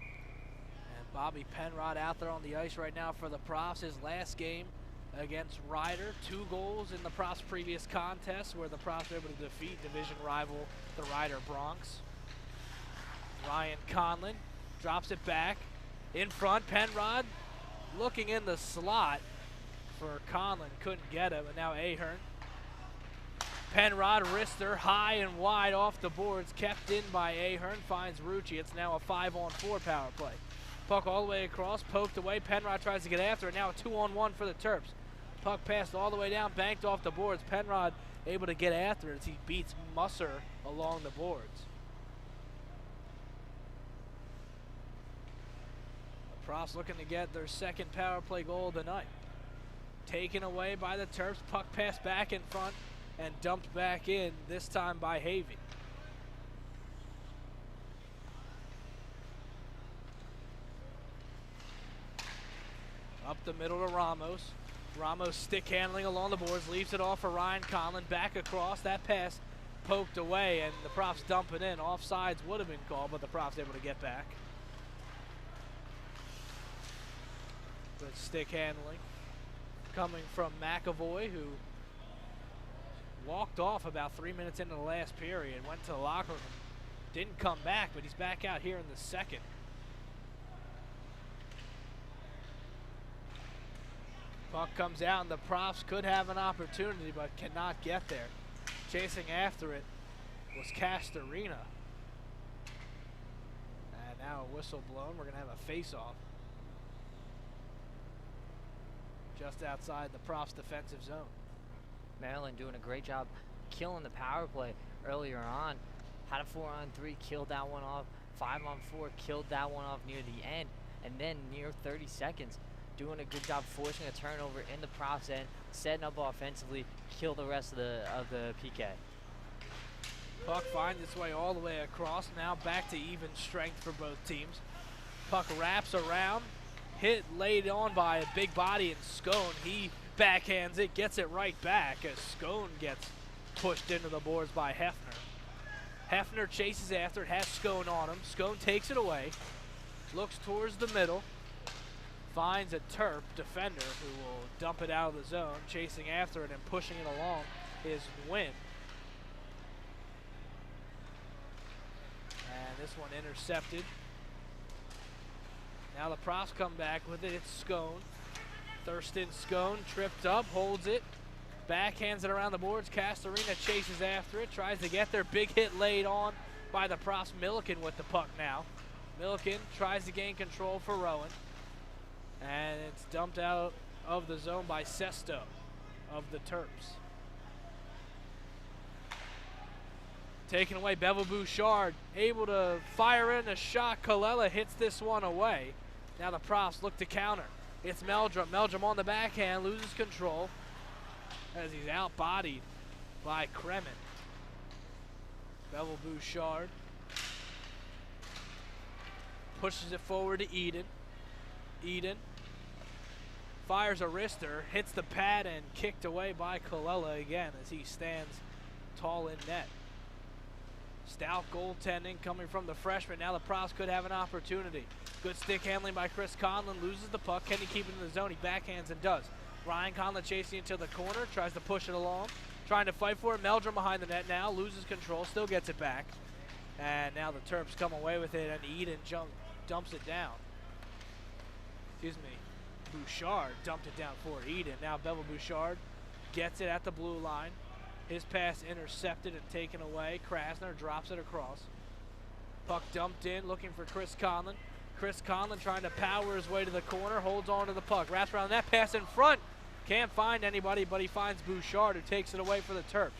[SPEAKER 2] And Bobby Penrod out there on the ice right now for the Profs. His last game against Ryder. 2 goals in the Profs' previous contest, where the Profs were able to defeat division rival the Ryder Bronx. Ryan Conlon drops it back in front. Penrod looking in the slot for Conlon, couldn't get it, but now Ahern. Penrod, wrister, high and wide off the boards, kept in by Ahern, finds Rucci. It's now a 5-on-4 power play. Puck all the way across, poked away. Penrod tries to get after it. Now a 2-on-1 for the Terps. Puck passed all the way down, banked off the boards. Penrod able to get after it as he beats Musser along the boards. The Profs looking to get their second power play goal of the night. Taken away by the Terps. Puck passed back in front and dumped back in, this time by Havey. Up the middle to Ramos. Ramos stick handling along the boards, leaves it off for Ryan Conlon. Back across, that pass poked away, and the Profs dump it in. Offsides would have been called, but the Profs able to get back. Good stick handling coming from McAvoy, who walked off about 3 minutes into the last period, went to the locker room, didn't come back, but he's back out here in the second. Puck comes out, and the Profs could have an opportunity, but cannot get there. Chasing after it was Castorina. And now a whistle blown. We're going to have a face-off just outside the Profs' defensive zone.
[SPEAKER 3] Maryland doing a great job killing the power play earlier on. Had a 4-on-3, killed that one off. 5-on-4, killed that one off near the end. And then near 30 seconds, doing a good job forcing a turnover in the Profs end, setting up offensively, kill the rest of the PK.
[SPEAKER 2] Puck finds its way all the way across. Now back to even strength for both teams. Puck wraps around, hit laid on by a big body in Scone. He backhands it, gets it right back as Scone gets pushed into the boards by Hefner. Hefner chases after it, has Scone on him. Scone takes it away, looks towards the middle, finds a Terp defender who will dump it out of the zone. Chasing after it and pushing it along is Wynn. And this one intercepted. Now the Profs come back with it. It's Scone. Thurston Scone tripped up, holds it, backhands it around the boards. Castorina chases after it, tries to get there. Big hit laid on by the Profs. Milliken with the puck now. Milliken tries to gain control for Rowan. And it's dumped out of the zone by Sesto of the Terps. Taken away, Bevel Bouchard able to fire in a shot. Colella hits this one away. Now the Profs look to counter. It's Meldrum. Meldrum on the backhand, loses control as he's out-bodied by Kremen. Bevel Bouchard pushes it forward to Eden. Eden fires a wrister, hits the pad, and kicked away by Colella again as he stands tall in net. Stout goaltending coming from the freshman. Now the Profs could have an opportunity. Good stick handling by Chris Conlon. Loses the puck. Can he keep it in the zone? He backhands and does. Ryan Conlon chasing into the corner. Tries to push it along. Trying to fight for it. Meldrum behind the net now. Loses control. Still gets it back. And now the Terps come away with it, and Eden dumps it down. Excuse me. Bouchard dumped it down for Eden. Now Bevel Bouchard gets it at the blue line. His pass intercepted and taken away. Krasner drops it across. Puck dumped in, looking for Chris Conlon. Chris Conlon trying to power his way to the corner, holds on to the puck. Wraps around that pass in front. Can't find anybody, but he finds Bouchard, who takes it away for the Terps.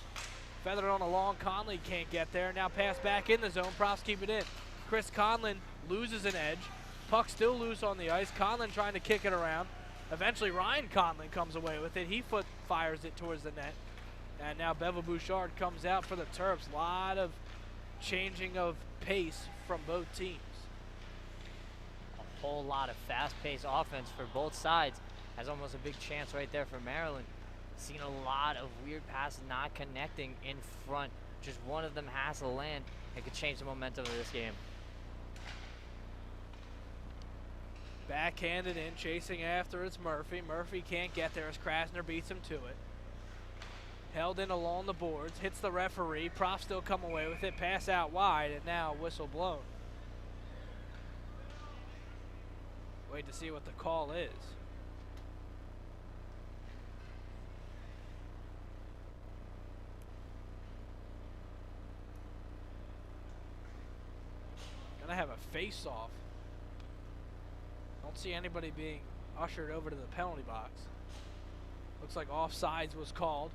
[SPEAKER 2] Feathered on a long, Conley can't get there. Now pass back in the zone. Profs keep it in. Chris Conlon loses an edge. Puck still loose on the ice. Conlon trying to kick it around. Eventually Ryan Conlon comes away with it. He fires it towards the net. And now Bevel Bouchard comes out for the Terps. A lot of changing of pace from both teams.
[SPEAKER 3] A whole lot of fast-paced offense for both sides. Has almost a big chance right there for Maryland. Seen a lot of weird passes not connecting in front. Just one of them has to land. It could change the momentum of this game.
[SPEAKER 2] Backhanded in, chasing after it's Murphy. Murphy can't get there as Krasner beats him to it. Held in along the boards, hits the referee. Profs still come away with it. Pass out wide, and now whistle blown. Wait to see what the call is. Gonna have a face-off. Don't see anybody being ushered over to the penalty box. Looks like offsides was called.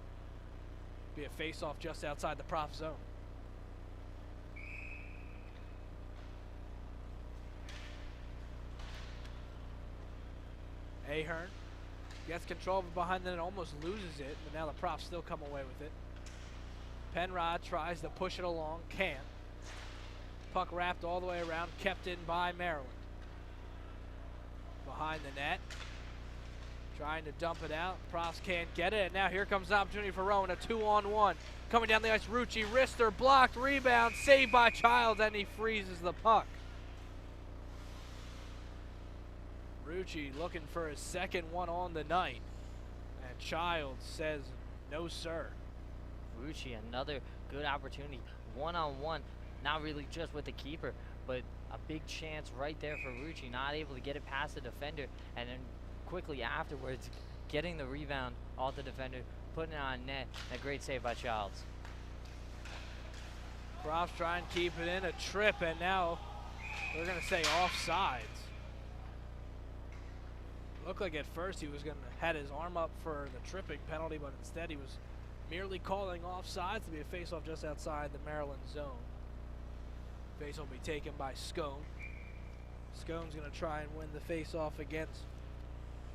[SPEAKER 2] Be a face-off just outside the Prof zone. Ahern gets control of it behind the net, almost loses it, but now the Profs still come away with it. Penrod tries to push it along, can't. Puck wrapped all the way around, kept in by Maryland. Behind the net, Trying to dump it out. Profs can't get it. And now here comes the opportunity for Rowan. A 2-on-1. Coming down the ice, Rucci, wrister, blocked, rebound, saved by Childs, and he freezes the puck. Rucci looking for his second one on the night. And Childs says, no, sir.
[SPEAKER 3] Rucci, another good opportunity. One-on-one, not really just with the keeper, but a big chance right there for Rucci. Not able to get it past the defender, and then quickly afterwards, getting the rebound off the defender, putting it on net. A great save by Childs.
[SPEAKER 2] Profs try and keep it in, a trip, and now we're going to say offsides. Looked like at first he was going to had his arm up for the tripping penalty, but instead he was merely calling offsides to be a face-off just outside the Maryland zone. Face will be taken by Scone. Scone's going to try and win the face-off against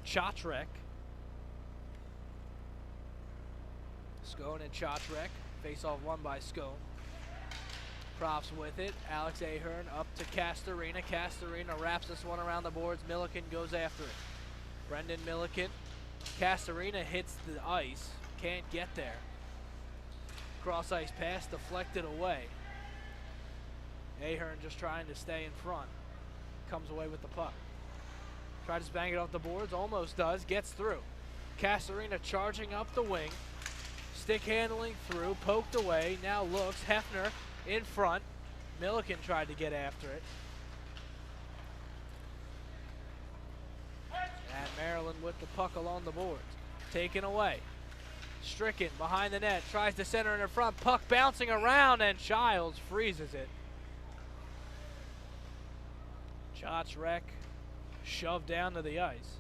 [SPEAKER 2] Chotrek. Scone and Chotrek. Face-off won by Scone. Profs with it. Alex Ahern up to Castorina. Castorina wraps this one around the boards. Milliken goes after it. Brendan Milliken. Castorina hits the ice. Can't get there. Cross ice pass deflected away. Ahern just trying to stay in front. Comes away with the puck. Tries to bang it off the boards. Almost does. Gets through. Castorina charging up the wing. Stick handling through. Poked away. Now looks. Hefner in front. Milliken tried to get after it. And Maryland with the puck along the boards. Taken away. Stricken behind the net. Tries to center it in front. Puck bouncing around, and Childs freezes it. Chotrek shoved down to the ice.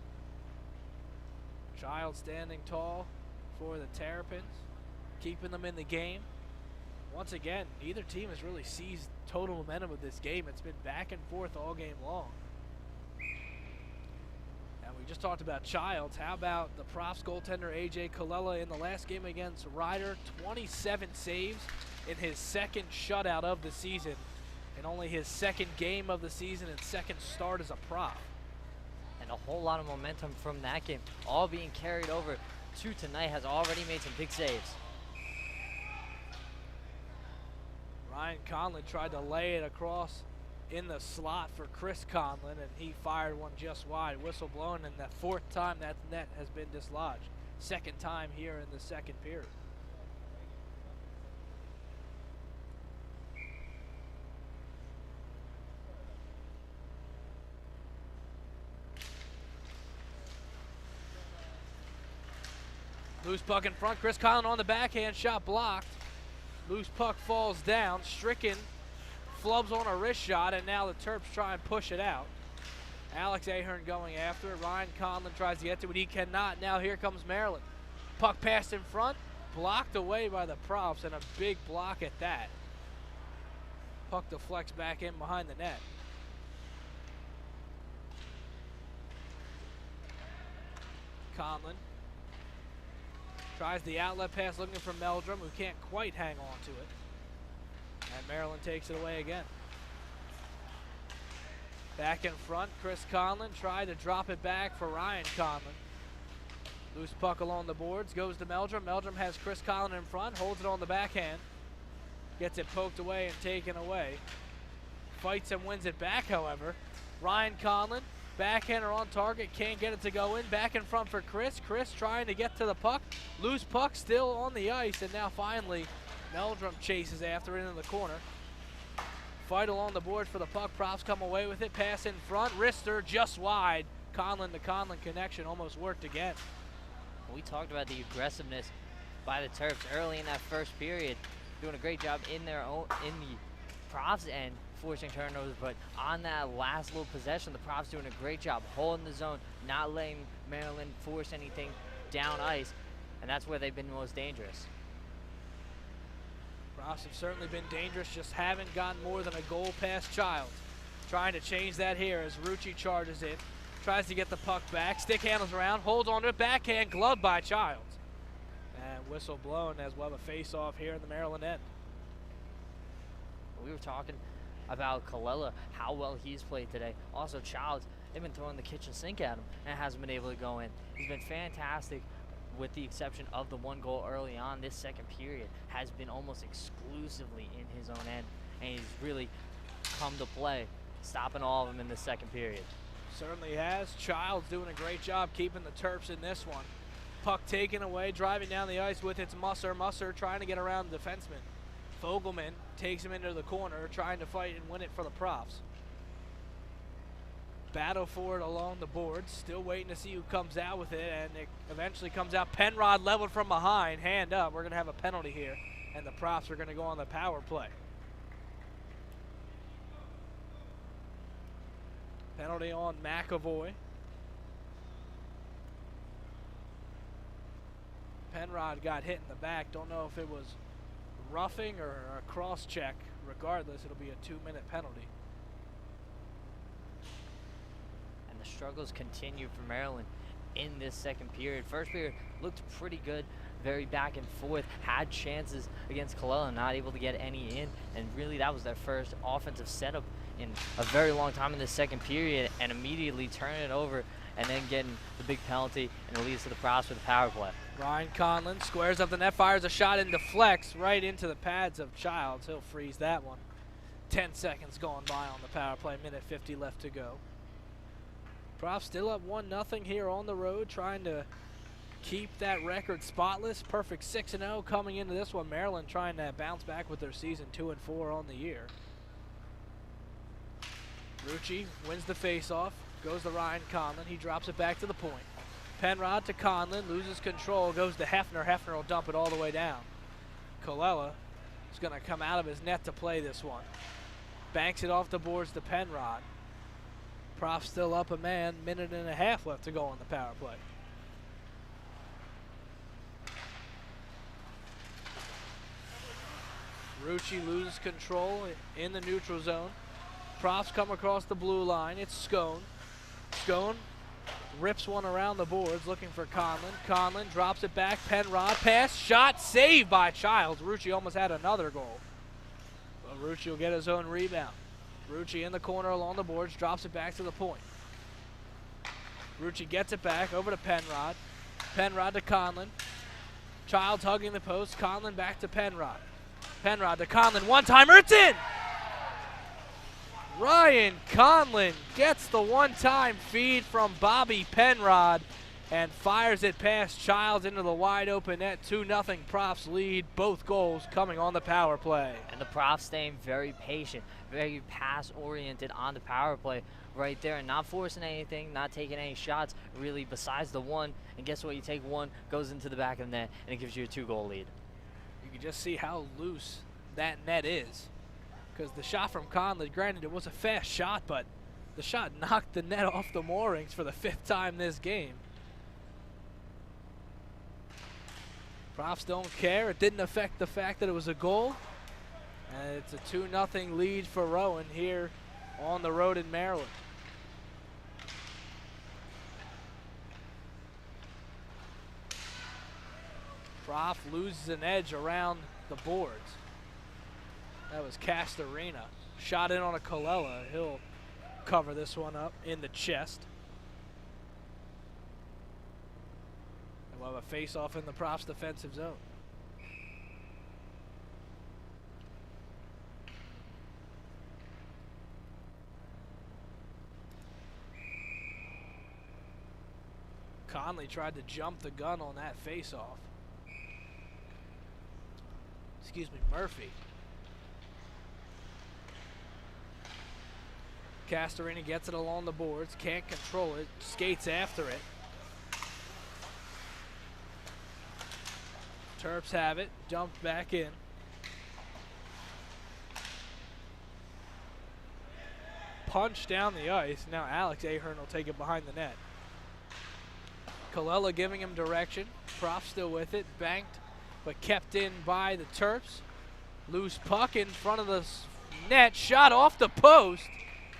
[SPEAKER 2] Childs standing tall for the Terrapins, keeping them in the game. Once again, neither team has really seized total momentum of this game. It's been back and forth all game long. And we just talked about Childs. How about the Profs goaltender A.J. Colella in the last game against Ryder? 27 saves in his second shutout of the season, and only his second game of the season and second start as a prop.
[SPEAKER 3] And a whole lot of momentum from that game, all being carried over to tonight. Has already made some big saves.
[SPEAKER 2] Ryan Conlon tried to lay it across in the slot for Chris Conlon, and he fired one just wide. Whistle blown, and the fourth time that net has been dislodged. Second time here in the second period. Loose puck in front. Chris Conlon on the backhand. Shot blocked. Loose puck falls down. Stricken flubs on a wrist shot, and now the Terps try and push it out. Alex Ahern going after it. Ryan Conlon tries to get to it. He cannot. Now here comes Maryland. Puck passed in front. Blocked away by the Profs, and a big block at that. Puck deflects back in behind the net. Conlon tries the outlet pass looking for Meldrum, who can't quite hang on to it. And Maryland takes it away again. Back in front, Chris Conlon tried to drop it back for Ryan Conlon. Loose puck along the boards, goes to Meldrum. Meldrum has Chris Conlon in front, holds it on the backhand. Gets it poked away and taken away. Fights and wins it back, however. Ryan Conlon, backhander on target, can't get it to go in. Back in front for Chris. Chris trying to get to the puck. Loose puck still on the ice, and now finally Meldrum chases after it into the corner. Fight along the board for the puck. Profs come away with it. Pass in front. Wrister just wide. Conlon to Conlon connection almost worked again.
[SPEAKER 3] We talked about the aggressiveness by the Terps early in that first period, doing a great job in their own in the Profs end, forcing turnovers. But on that last little possession, the Profs doing a great job holding the zone, not letting Maryland force anything down ice, and that's where they've been most dangerous.
[SPEAKER 2] Profs have certainly been dangerous, just haven't gotten more than a goal past Childs. Trying to change that here as Rucci charges in. Tries to get the puck back. Stick handles around. Holds on to it. Backhand gloved by Childs. And whistle blown as we'll have a face-off here in the Maryland end.
[SPEAKER 3] We were talking about Colella, how well he's played today. Also, Childs they've been throwing the kitchen sink at him and it hasn't been able to go in. He's been fantastic, with the exception of the one goal early on. This second period has been almost exclusively in his own end, and he's really come to play, stopping all of them in the second period.
[SPEAKER 2] Certainly has. Childs doing a great job keeping the Terps in this one. Puck taken away, driving down the ice with its Musser. Musser trying to get around the defenseman. Fogelman takes him into the corner, trying to fight and win it for the Profs. Battle for it along the boards, still waiting to see who comes out with it, and it eventually comes out. Penrod leveled from behind, hand up. We're going to have a penalty here, and the Profs are going to go on the power play. Penalty on McAvoy. Penrod got hit in the back. Don't know if it was roughing or a cross check. Regardless, it'll be a 2-minute penalty.
[SPEAKER 3] And the struggles continue for Maryland in this second period. First period looked pretty good, very back and forth, had chances against Colella, not able to get any in, and really that was their first offensive setup in a very long time in the second period, and immediately turning it over and then getting the big penalty, and it leads to the Profs with the power play.
[SPEAKER 2] Ryan Conlon squares up the net, fires a shot and deflects right into the pads of Childs. He'll freeze that one. 10 seconds going by on the power play, minute 50 left to go. Profs still up 1-0 here on the road, trying to keep that record spotless. Perfect 6-0 coming into this one. Maryland trying to bounce back with their season 2-4 on the year. Rucci wins the faceoff, goes to Ryan Conlon. He drops it back to the point. Penrod to Conlon, loses control, goes to Hefner. Hefner will dump it all the way down. Colella is going to come out of his net to play this one. Banks it off the boards to Penrod. Profs still up a man, minute and a half left to go on the power play. Rucci loses control in the neutral zone. Profs come across the blue line. It's Scone. Scone rips one around the boards looking for Conlon. Conlon drops it back. Penrod pass. Shot saved by Childs. Rucci almost had another goal. But Rucci will get his own rebound. Rucci in the corner along the boards. Drops it back to the point. Rucci gets it back over to Penrod. Penrod to Conlon. Childs hugging the post. Conlon back to Penrod. Penrod to Conlon. One-timer. It's in! Ryan Conlon gets the one-time feed from Bobby Penrod and fires it past Childs into the wide-open net. 2-0 Profs lead, both goals coming on the power play.
[SPEAKER 3] And the Profs staying very patient, very pass-oriented on the power play right there, and not forcing anything, not taking any shots, really, besides the one. And guess what? You take one, goes into the back of the net, and it gives you a 2-goal lead.
[SPEAKER 2] You can just see how loose that net is. Because the shot from Conlon, granted it was a fast shot, but the shot knocked the net off the moorings for the 5th time this game. Profs don't care. It didn't affect the fact that it was a goal. And it's a 2-0 lead for Rowan here on the road in Maryland. Prof loses an edge around the boards. That was Castorina. Shot in on a Colella. He'll cover this one up in the chest. And we'll have a face-off in the Profs defensive zone. Conley tried to jump the gun on that face-off. Excuse me, Murphy. Castorina gets it along the boards, can't control it, skates after it. Terps have it, dumped back in. Punch down the ice. Now Alex Ahern will take it behind the net. Colella giving him direction. Prof still with it, banked, but kept in by the Terps. Loose puck in front of the net, shot off the post.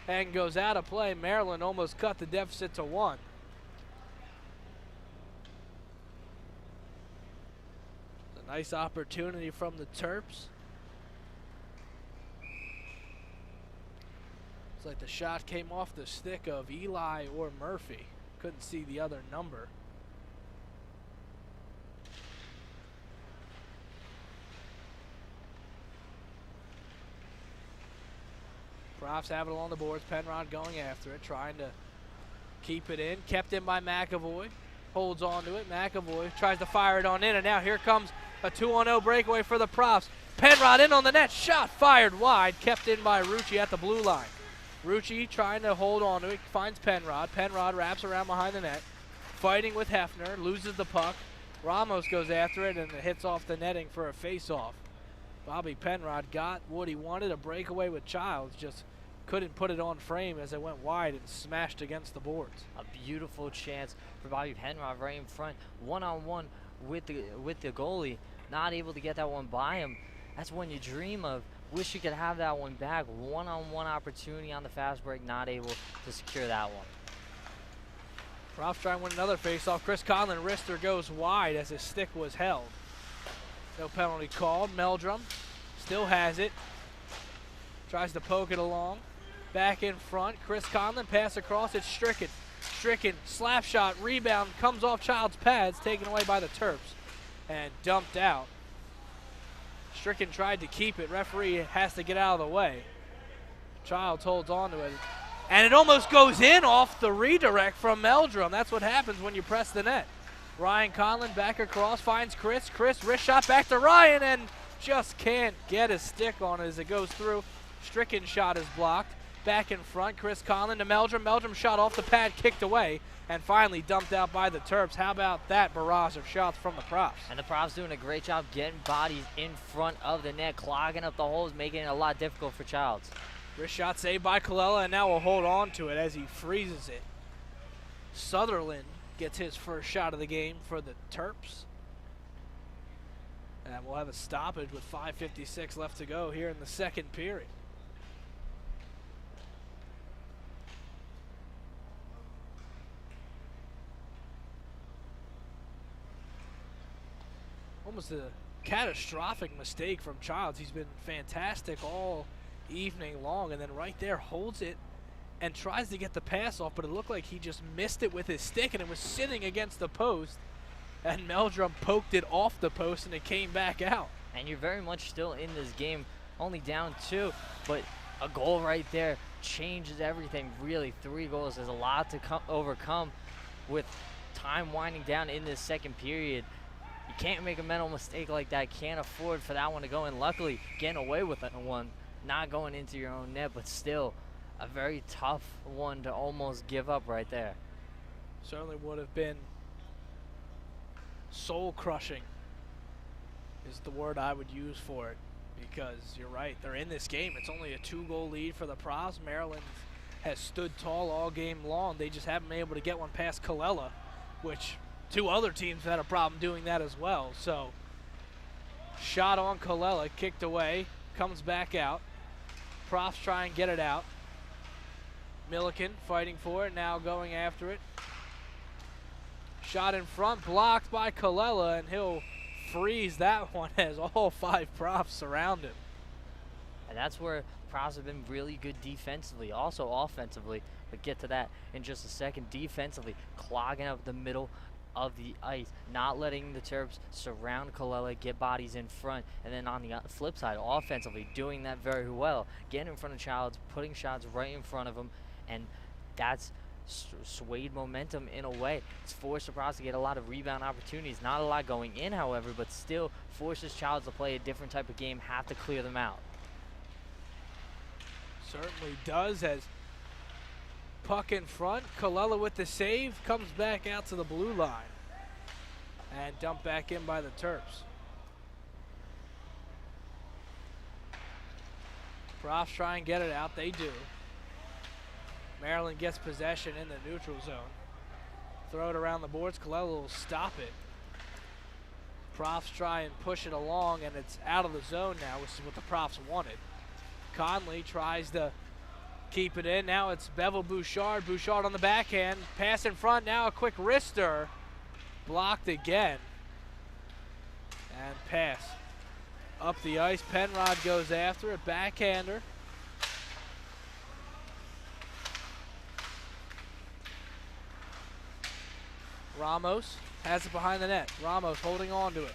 [SPEAKER 2] And goes out of play. Maryland almost cut the deficit to 1. It's a nice opportunity from the Terps. Looks like the shot came off the stick of Eli or Murphy. Couldn't see the other number. Profs have it along the boards. Penrod going after it, trying to keep it in. Kept in by McAvoy. Holds on to it. McAvoy tries to fire it on in, and now here comes a 2-on-0 breakaway for the Profs. Penrod in on the net. Shot fired wide. Kept in by Rucci at the blue line. Rucci trying to hold on to it. Finds Penrod. Penrod wraps around behind the net. Fighting with Hefner. Loses the puck. Ramos goes after it, and it hits off the netting for a face-off. Bobby Penrod got what he wanted, a breakaway with Childs. Just couldn't put it on frame as it went wide and smashed against the boards.
[SPEAKER 3] A beautiful chance for Bobby Penrod right in front, one-on-one with the goalie, not able to get that one by him. That's one you dream of. Wish you could have that one back. One-on-one opportunity on the fast break, not able to secure that one.
[SPEAKER 2] Profs try and win another face-off. Chris Conlon wrister goes wide as his stick was held. No penalty called. Meldrum still has it. Tries to poke it along. Back in front, Chris Conlon, pass across, it's Stricken. Stricken, slap shot, rebound, comes off Child's pads, taken away by the Terps, and dumped out. Stricken tried to keep it, referee has to get out of the way. Childs holds on to it, and it almost goes in off the redirect from Meldrum. That's what happens when you press the net. Ryan Conlon back across, finds Chris. Chris, wrist shot back to Ryan, and just can't get his stick on it as it goes through. Stricken shot is blocked. Back in front, Chris Conlon to Meldrum. Meldrum shot off the pad, kicked away, and finally dumped out by the Terps. How about that barrage of shots from the Profs?
[SPEAKER 3] And the Profs doing a great job getting bodies in front of the net, clogging up the holes, making it a lot difficult for Childs.
[SPEAKER 2] Wrist shot saved by Colella, and now will hold on to it as he freezes it. Sutherland gets his first shot of the game for the Terps. And we'll have a stoppage with 5:56 left to go here in the second period. Almost a catastrophic mistake from Childs. He's been fantastic all evening long, and then right there holds it and tries to get the pass off, but it looked like he just missed it with his stick, and it was sitting against the post, and Meldrum poked it off the post, and it came back out.
[SPEAKER 3] And you're very much still in this game, only down 2, but a goal right there changes everything, really. 3 goals, there's a lot to overcome with time winding down in this second period. You can't make a mental mistake like that. Can't afford for that one to go in. Luckily, getting away with that one, not going into your own net, but still a very tough one to almost give up right there.
[SPEAKER 2] Certainly would have been soul-crushing is the word I would use for it, because you're right, they're in this game. It's only a 2-goal lead for the Profs. Maryland has stood tall all game long. They just haven't been able to get one past Colella, which 2 other teams had a problem doing that as well. So, shot on Colella, kicked away, comes back out. Profs try and get it out. Milliken fighting for it, now going after it. Shot in front, blocked by Colella, and he'll freeze that one as all 5 Profs surround him.
[SPEAKER 3] And that's where Profs have been really good defensively, also offensively, but get to that in just a second. Defensively, clogging up the middle of the ice, not letting the Terps surround Colella, get bodies in front, and then on the flip side, offensively, doing that very well, getting in front of Childs, putting shots right in front of him, and that's swayed momentum in a way. It's forced the Profs to get a lot of rebound opportunities, not a lot going in, however, but still forces Childs to play a different type of game, have to clear them out.
[SPEAKER 2] Certainly does, as puck in front, Colella with the save, comes back out to the blue line and dumped back in by the Terps. Profs try and get it out, they do. Maryland gets possession in the neutral zone. Throw it around the boards, Colella will stop it. Profs try and push it along, and it's out of the zone now, which is what the Profs wanted. Conley tries to keep it in. Now it's Bevel Bouchard. Bouchard on the backhand. Pass in front. Now a quick wrister. Blocked again. And pass. Up the ice. Penrod goes after it. Backhander. Ramos has it behind the net. Ramos holding on to it.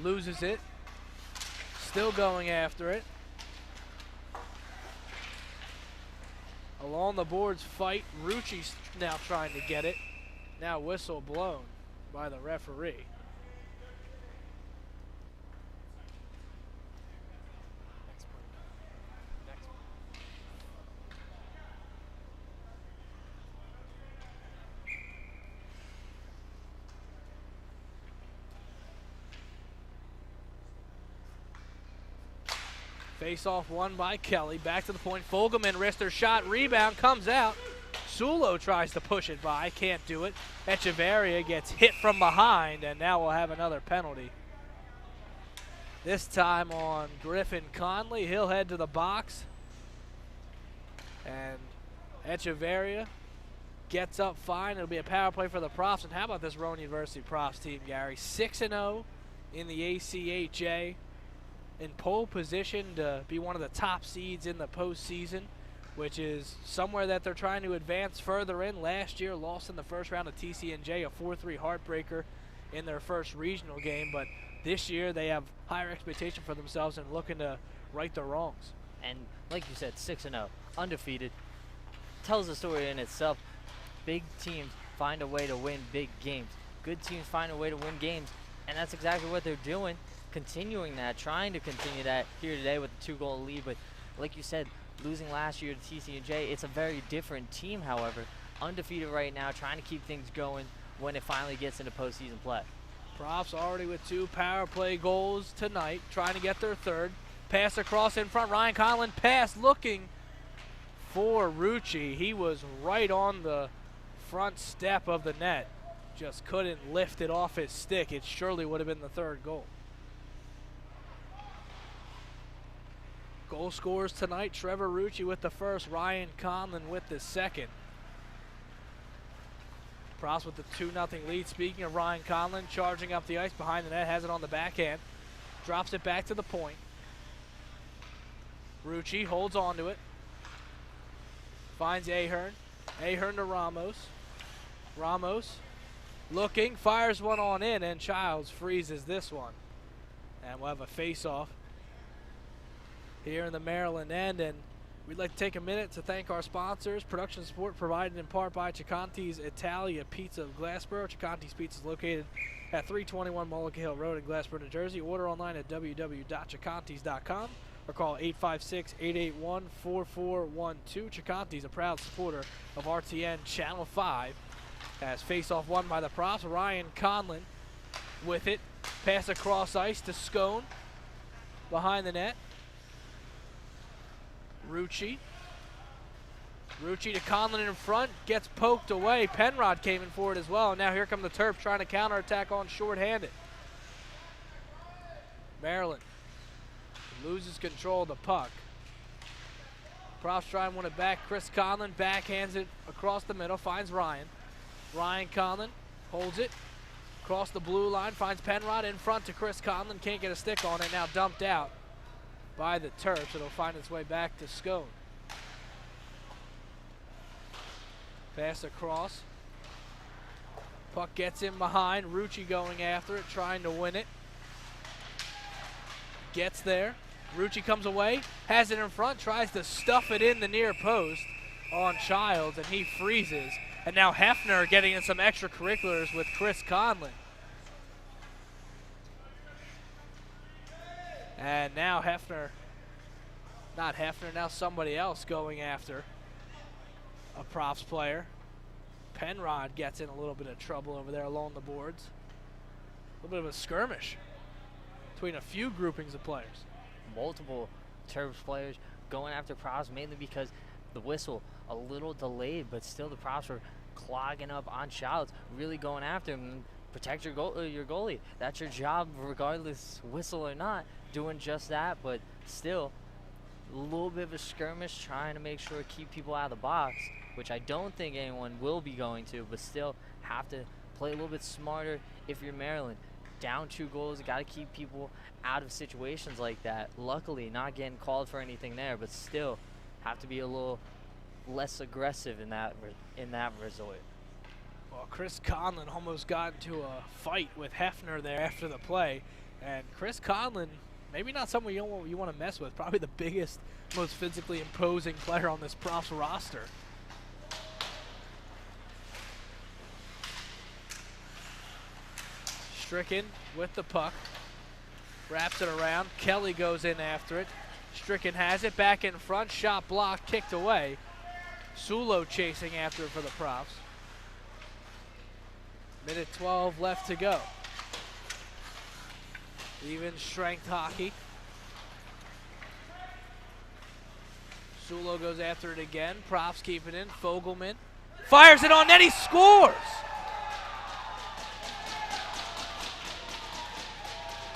[SPEAKER 2] Loses it. Still going after it. Along the boards fight. Rucci's now trying to get it. Now whistle blown by the referee. Face-off won by Kelly. Back to the point. Fogelman wrist her shot. Rebound comes out. Sulo tries to push it by. Can't do it. Echeverria gets hit from behind, and now we'll have another penalty. This time on Griffin Conley. He'll head to the box. And Echeverria gets up fine. It'll be a power play for the Profs. And how about this Rowan University Profs team, Gary? 6-0 in the ACHA. In pole position to be one of the top seeds in the postseason, which is somewhere that they're trying to advance further in. Last year, lost in the first round of TCNJ, a 4-3 heartbreaker in their first regional game. But this year, they have higher expectation for themselves and looking to right their wrongs.
[SPEAKER 3] And like you said, 6-0, undefeated. Tells the story in itself. Big teams find a way to win big games. Good teams find a way to win games, and that's exactly what they're doing. Continuing that, trying to continue that here today with a 2-goal lead. But like you said, losing last year to TCNJ, it's a very different team, however. Undefeated right now, trying to keep things going when it finally gets into postseason play.
[SPEAKER 2] Profs already with 2 power play goals tonight, trying to get their third. Pass across in front. Ryan Conlon pass looking for Rucci. He was right on the front step of the net. Just couldn't lift it off his stick. It surely would have been the third goal. Goal scorers tonight, Trevor Rucci with the first, Ryan Conlon with the second. Profs with the 2-0 lead. Speaking of Ryan Conlon, charging up the ice behind the net, has it on the backhand. Drops it back to the point. Rucci holds on to it. Finds Ahern. Ahern to Ramos. Ramos looking, fires one on in, and Childs freezes this one. And we'll have a face-off here in the Maryland end, and we'd like to take a minute to thank our sponsors. Production support provided in part by Acchitelli's Italia Pizza of Glassboro. Acchitelli's Pizza is located at 321 Mulligan Hill Road in Glassboro, New Jersey. Order online at www.acchitellis.com or call 856-881-4412. Acchitelli's, a proud supporter of RTN Channel 5. As face-off won by the Profs. Ryan Conlon with it. Pass across ice to Scone behind the net. Rucci to Conlon in front, gets poked away. Penrod came in for it as well. Now here come the Terps trying to counterattack on shorthanded. Maryland loses control of the puck. Profs try and win it back. Chris Conlon backhands it across the middle, finds Ryan. Ryan Conlon holds it across the blue line, finds Penrod in front to Chris Conlon. Can't get a stick on it, now dumped out by the Terps. It'll find its way back to Scone. Pass across. Puck gets in behind. Rucci going after it, trying to win it. Gets there. Rucci comes away, has it in front, tries to stuff it in the near post on Childs, and he freezes. And now Hefner getting in some extracurriculars with Chris Conlon. And now now somebody else going after a Profs player. Penrod gets in a little bit of trouble over there along the boards. A little bit of a skirmish between a few groupings of players.
[SPEAKER 3] Multiple Terps players going after Profs, mainly because the whistle a little delayed, but still the Profs were clogging up on Childs, really going after him. Protect your goalie. That's your job, regardless whistle or not. Doing just that, but still a little bit of a skirmish, trying to make sure to keep people out of the box, which I don't think anyone will be going to, but still have to play a little bit smarter if you're Maryland. Down 2 goals, got to keep people out of situations like that. Luckily, not getting called for anything there, but still have to be a little less aggressive in that resort.
[SPEAKER 2] Well, Chris Conlon almost got into a fight with Hefner there after the play. And Chris Conlon, maybe not someone you want to mess with, probably the biggest, most physically imposing player on this Profs roster. Stricken with the puck, wraps it around. Kelly goes in after it. Stricken has it back in front, shot blocked, kicked away. Sulo chasing after it for the Profs. Minute 12 left to go. Even strength hockey. Sulo goes after it again. Profs keep it in. Fogelman fires it on net. He scores!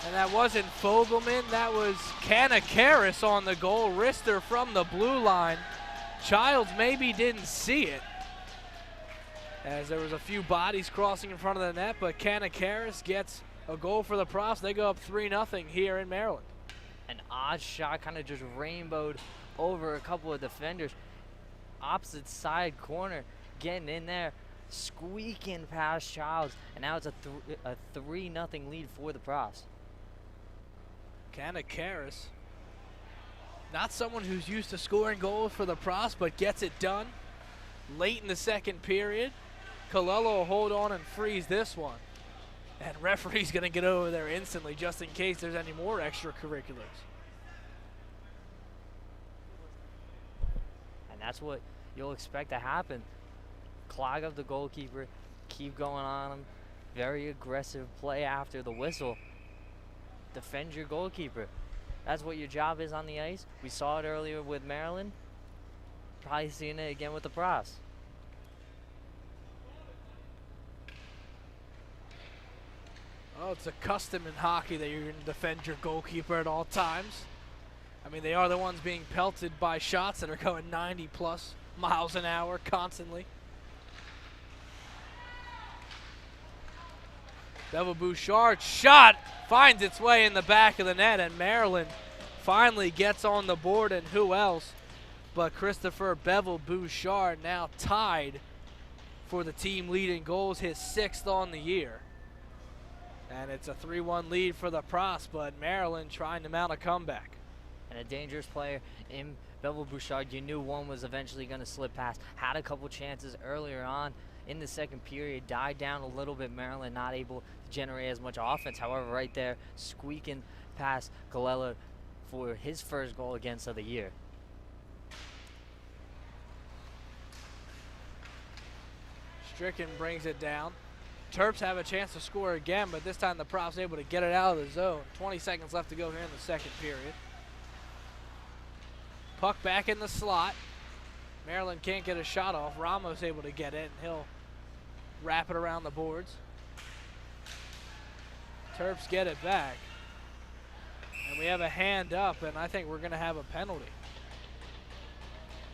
[SPEAKER 2] And that wasn't Fogelman. That was Kanakaris on the goal. Wrister from the blue line. Childs maybe didn't see it, as there was a few bodies crossing in front of the net, but Kanakaris gets a goal for the Profs. They go up 3-0 here in Maryland.
[SPEAKER 3] An odd shot kind of just rainbowed over a couple of defenders. Opposite side corner, getting in there, squeaking past Childs, and now it's a 3-0 lead for the Profs.
[SPEAKER 2] Kanakaris, not someone who's used to scoring goals for the Profs, but gets it done late in the second period. Colello will hold on and freeze this one. And referee's going to get over there instantly just in case there's any more extracurriculars.
[SPEAKER 3] And that's what you'll expect to happen. Clog up the goalkeeper, keep going on him. Very aggressive play after the whistle. Defend your goalkeeper. That's what your job is on the ice. We saw it earlier with Maryland. Probably seeing it again with the Profs.
[SPEAKER 2] Oh, it's a custom in hockey that you're going to defend your goalkeeper at all times. I mean, they are the ones being pelted by shots that are going 90+ miles an hour constantly. Bevel Bouchard's shot finds its way in the back of the net, and Maryland finally gets on the board, and who else but Christopher Bevel Bouchard, now tied for the team leading goals, his 6th on the year. And it's a 3-1 lead for the Profs, but Maryland trying to mount a comeback.
[SPEAKER 3] And a dangerous player in Bevel Bouchard. You knew one was eventually going to slip past. Had a couple chances earlier on in the second period. Died down a little bit. Maryland not able to generate as much offense. However, right there, squeaking past Galella for his first goal against of the year.
[SPEAKER 2] Stricken brings it down. Terps have a chance to score again, but this time the Profs able to get it out of the zone. 20 seconds left to go here in the second period. Puck back in the slot. Maryland can't get a shot off. Ramos able to get it, and he'll wrap it around the boards. Terps get it back. And we have a hand up, and I think we're going to have a penalty.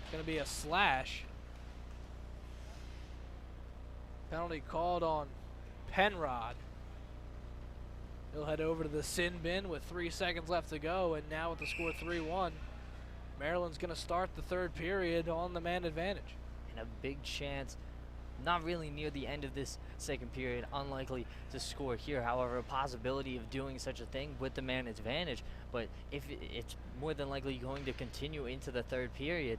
[SPEAKER 2] It's going to be a slash. Penalty called on Penrod. He'll head over to the sin bin with 3 seconds left to go, and now with the score 3-1, Maryland's going to start the third period on the man advantage.
[SPEAKER 3] And a big chance, not really near the end of this second period, unlikely to score here. However, a possibility of doing such a thing with the man advantage, but if it's more than likely going to continue into the third period,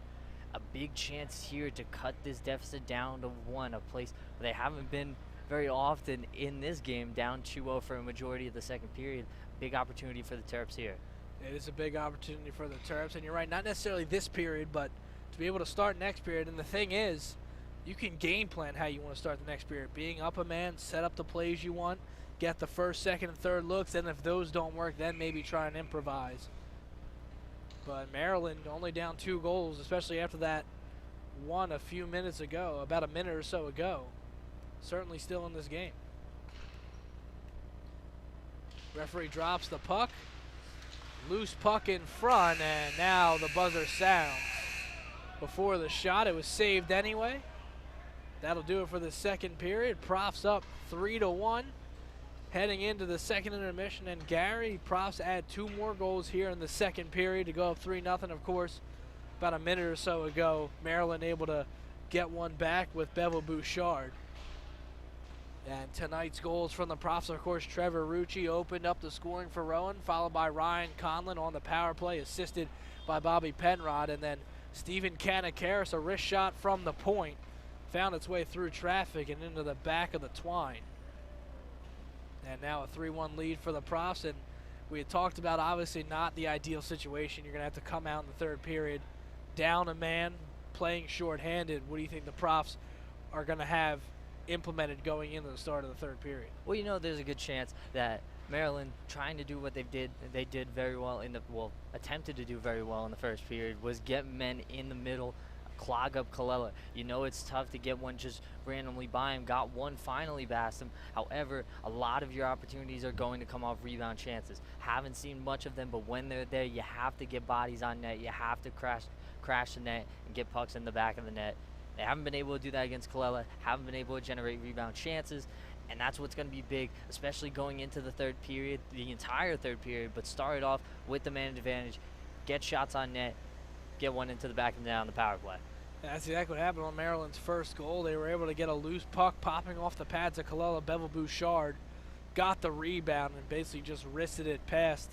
[SPEAKER 3] a big chance here to cut this deficit down to 1, a place where they haven't been very often in this game, down 2-0 for a majority of the second period. Big opportunity for the Terps here.
[SPEAKER 2] It is a big opportunity for the Terps, and you're right, not necessarily this period, but to be able to start next period. And the thing is, you can game plan how you want to start the next period. Being up a man, set up the plays you want, get the first, second, and third looks, and if those don't work, then maybe try and improvise. But Maryland only down 2 goals, especially after that one a few minutes ago, about a minute or so ago. Certainly still in this game. Referee drops the puck. Loose puck in front, and now the buzzer sounds. Before the shot, it was saved anyway. That'll do it for the second period. Profs up 3-1. Heading into the second intermission, and Gary, Profs add 2 more goals here in the second period to go up 3-0. Of course, about a minute or so ago, Maryland able to get one back with Bevel Bouchard. And tonight's goals from the Profs, of course, Trevor Rucci opened up the scoring for Rowan, followed by Ryan Conlon on the power play, assisted by Bobby Penrod. And then Stephen Kanakaris, a wrist shot from the point, found its way through traffic and into the back of the twine. And now a 3-1 lead for the Profs. And we had talked about, obviously not the ideal situation. You're going to have to come out in the third period, down a man, playing shorthanded. What do you think the Profs are going to have implemented going into the start of the third period?
[SPEAKER 3] Well, you know, there's a good chance that Maryland, trying to do what they did very well attempted to do very well in the first period, was get men in the middle, clog up Colella. You know it's tough to get one just randomly by him. Got one finally past him. However, a lot of your opportunities are going to come off rebound chances. Haven't seen much of them, but when they're there, you have to get bodies on net. You have to crash the net and get pucks in the back of the net. They haven't been able to do that against Colella, haven't been able to generate rebound chances, and that's what's going to be big, especially going into the third period, the entire third period, but start it off with the man advantage, get shots on net, get one into the back of the net on the power play.
[SPEAKER 2] That's exactly what happened on Maryland's first goal. They were able to get a loose puck popping off the pads of Colella. Bevel Bouchard got the rebound and basically just wristed it past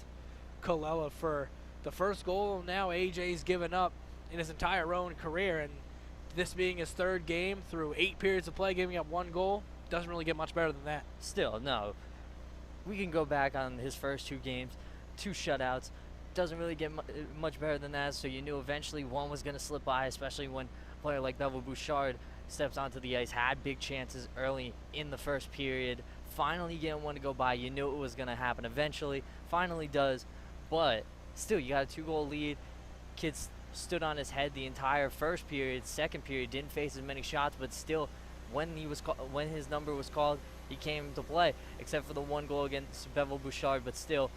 [SPEAKER 2] Colella for the first goal. Now AJ's given up in his entire Rowan career, and this being his third game through 8 periods of play, giving up 1 goal, doesn't really get much better than that.
[SPEAKER 3] Still, no. We can go back on his first 2 games, 2 shutouts. Doesn't really get much better than that, so you knew eventually one was going to slip by, especially when a player like Bevel Bouchard steps onto the ice, had big chances early in the first period, finally getting one to go by. You knew it was going to happen eventually, finally does, but still, you got a 2-goal lead. Kids stood on his head the entire first period. Second period didn't face as many shots, but still, when his number was called, he came to play, except for the 1 goal against Bevel Bouchard. But still,